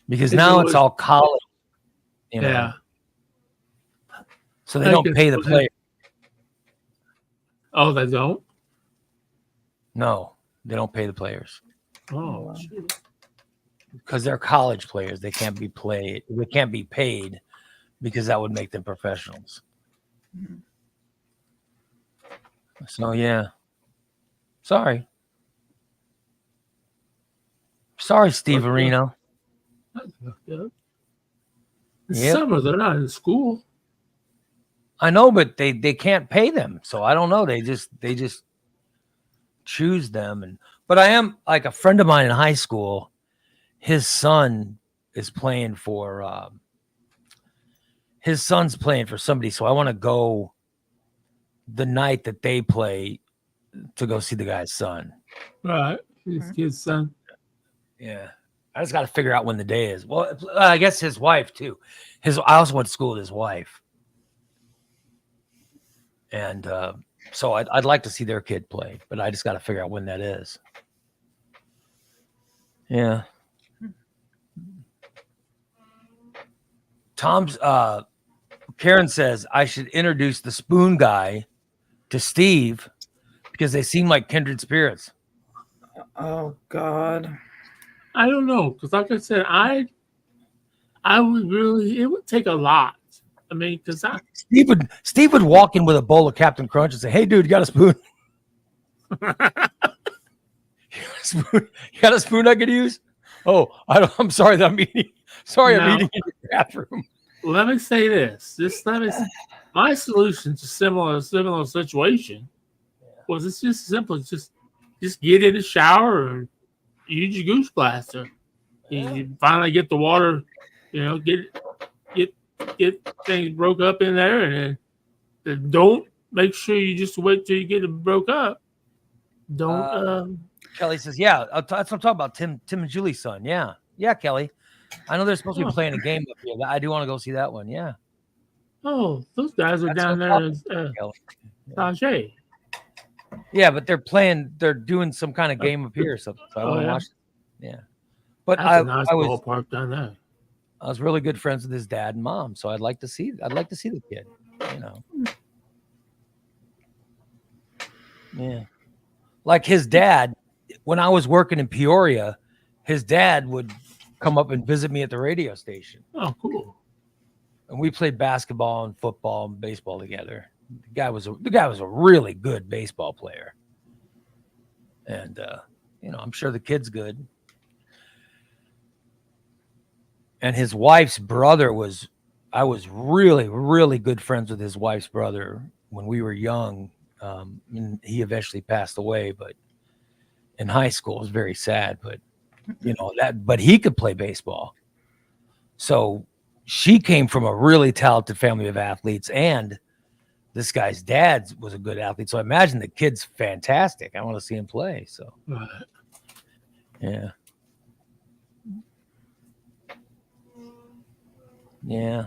S6: Because
S1: It's
S6: now
S1: always-
S6: it's all college.
S1: Yeah.
S6: So they
S1: I
S6: don't
S1: think
S6: pay the
S1: it's-
S6: player.
S1: Oh, they don't?
S6: No, they don't pay the players
S1: Oh,
S3: wow.
S1: shit.
S6: because they're college players. They can't be played. They can't be paid because that would make them professionals.
S3: Mhm.
S6: So yeah, sorry, Steve
S1: Okay.
S6: Areno.
S1: That's fucked up. In
S6: Yep.
S1: summer, they're not in school.
S6: I know, but they can't pay them, so I don't know. They just choose them, but I am like a friend of mine in high school. His son is playing for. His son's playing for somebody, so I want to go the night that they play to go see the guy's son.
S1: Right. His
S3: Mhm.
S1: kid's son.
S6: Yeah, I just got to figure out when the day is. Well, I guess his wife too. I also went to school with his wife. And so I'd like to see their kid play, but I just got to figure out when that is. Yeah. Karen says I should introduce the spoon guy to Steve because they seem like kindred spirits.
S3: Oh God.
S1: I don't know. Because, like I said, I would really, it would take a lot. I mean, because
S6: Steve would walk in with a bowl of Captain Crunch and say, "Hey, dude, you got a spoon? You got a spoon I could use? Oh, I'm sorry that I'm eating. Sorry, I'm
S1: No.
S6: eating in your bathroom.
S1: let me say this. My solution to similar situation was it's just simple. It's just get in the shower and use your goose blaster. You finally get the water, get things broke up in there, and then don't make sure you just wait till you get it broke up. Don't.
S6: Kelly says, "Yeah, that's what I'm talking about. Tim and Julie's son. Yeah, Kelly. I know they're supposed to be playing a game up here. I do want to go see that one. Yeah.
S1: Oh, those guys are
S6: That's
S1: down
S6: no
S1: there in
S6: Kelly.
S1: Tajay.
S6: Yeah, but they're doing some kind of game up here or something. So I want to
S1: yeah?
S6: watch. Yeah. But
S1: That's a nice
S6: I was
S1: ballpark down there.
S6: I was really good friends with his dad and mom, so I'd like to see the kid, Yeah. Like his dad, when I was working in Peoria, his dad would come up and visit me at the radio station.
S1: Oh, cool.
S6: And we played basketball and football and baseball together. The guy was a really good baseball player. And I'm sure the kid's good. And his wife's brother I was really, really good friends with his wife's brother when we were young. And he eventually passed away, but in high school it was very sad, but but he could play baseball. So she came from a really talented family of athletes, and this guy's dad was a good athlete. So I imagine the kid's fantastic. I want to see him play. So
S1: Right.
S6: yeah. Yeah.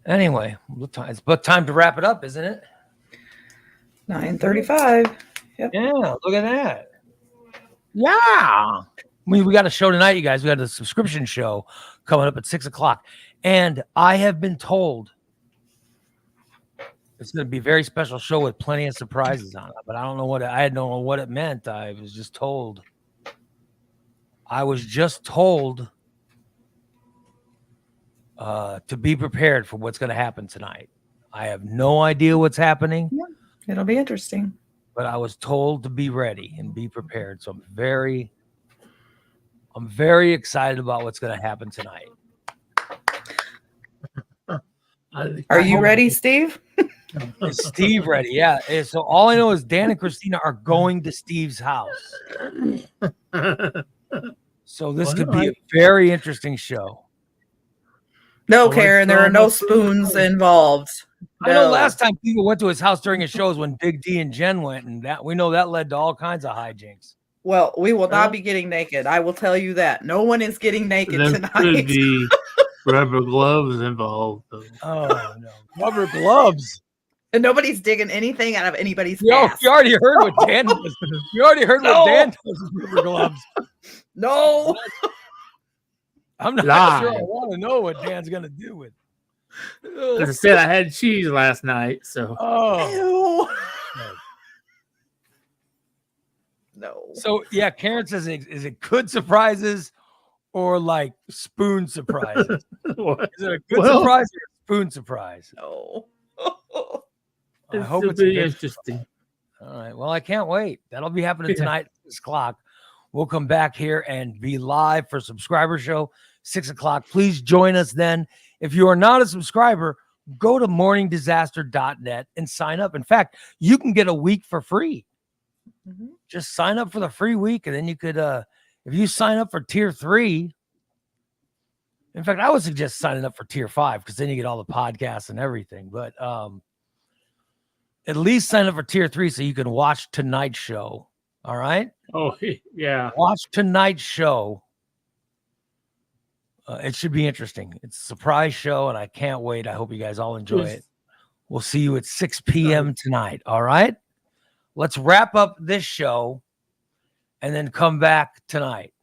S6: Anyway, it's about time to wrap it up, isn't it?
S3: 9:35.
S6: Yeah, look at that. Yeah. mean, we got a show tonight, you guys. We got a subscription show coming up at 6:00. And I have been told it's going to be a very special show with plenty of surprises on it. But I don't know what it meant. I was just told to be prepared for what's going to happen tonight. I have no idea what's happening.
S3: It'll be interesting.
S6: But I was told to be ready and be prepared. So I'm very excited about what's going to happen tonight.
S3: Are you ready, Steve?
S6: Is Steve ready? Yeah. So all I know is Dan and Christina are going to Steve's house. So this could be a very interesting show.
S3: No, Karen, there are no spoons involved.
S6: I know
S3: No.
S6: last time people went to his house during his shows when Big D and Jen went, and that we know that led to all kinds of hijinks.
S3: Well, we will not be getting naked. I will tell you that. No one is getting naked
S1: There could
S3: tonight.
S1: be rubber gloves involved. Though.
S6: Oh no, rubber gloves.
S3: And nobody's digging anything out of anybody's
S6: Yo,
S3: ass.
S6: you already heard what Dan does. You already heard what Dan does with rubber gloves.
S3: No.
S6: I'm not
S1: Live.
S6: sure I want to know what Dan's gonna do with.
S1: As I said, I had cheese last night, so
S6: Oh,
S3: Ew. No.
S6: so yeah, Karen says, is it good surprises or like spoon surprises?
S1: what?
S6: Is it a good
S1: Well-
S6: surprise or a spoon surprise?
S3: No.
S6: I hope
S1: It'll
S6: it's a
S1: be
S6: good.
S1: interesting.
S6: All right. Well, I can't wait. That'll be happening tonight at 6:00. We'll come back here and be live for subscriber show 6:00. Please join us then. If you are not a subscriber, go to morningdisaster.net and sign up. In fact, you can get a week for free.
S3: Mhm.
S6: Just sign up for the free week, and then you could, if you sign up for tier 3. In fact, I would suggest signing up for tier 5 because then you get all the podcasts and everything. But at least sign up for tier 3 so you can watch tonight's show. All right.
S1: Oh, yeah.
S6: Watch tonight's show. It should be interesting. It's a surprise show, and I can't wait. I hope you guys all enjoy it. We'll see you at 6 p.m. tonight. All right. Let's wrap up this show and then come back tonight.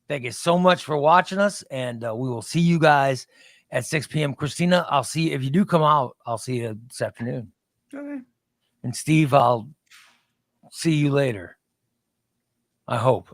S6: Thank you so much for watching us, and we will see you guys at 6 p.m. Christina, I'll see you. If you do come out, I'll see you this afternoon.
S3: Okay.
S6: And Steve, I'll see you later. I hope.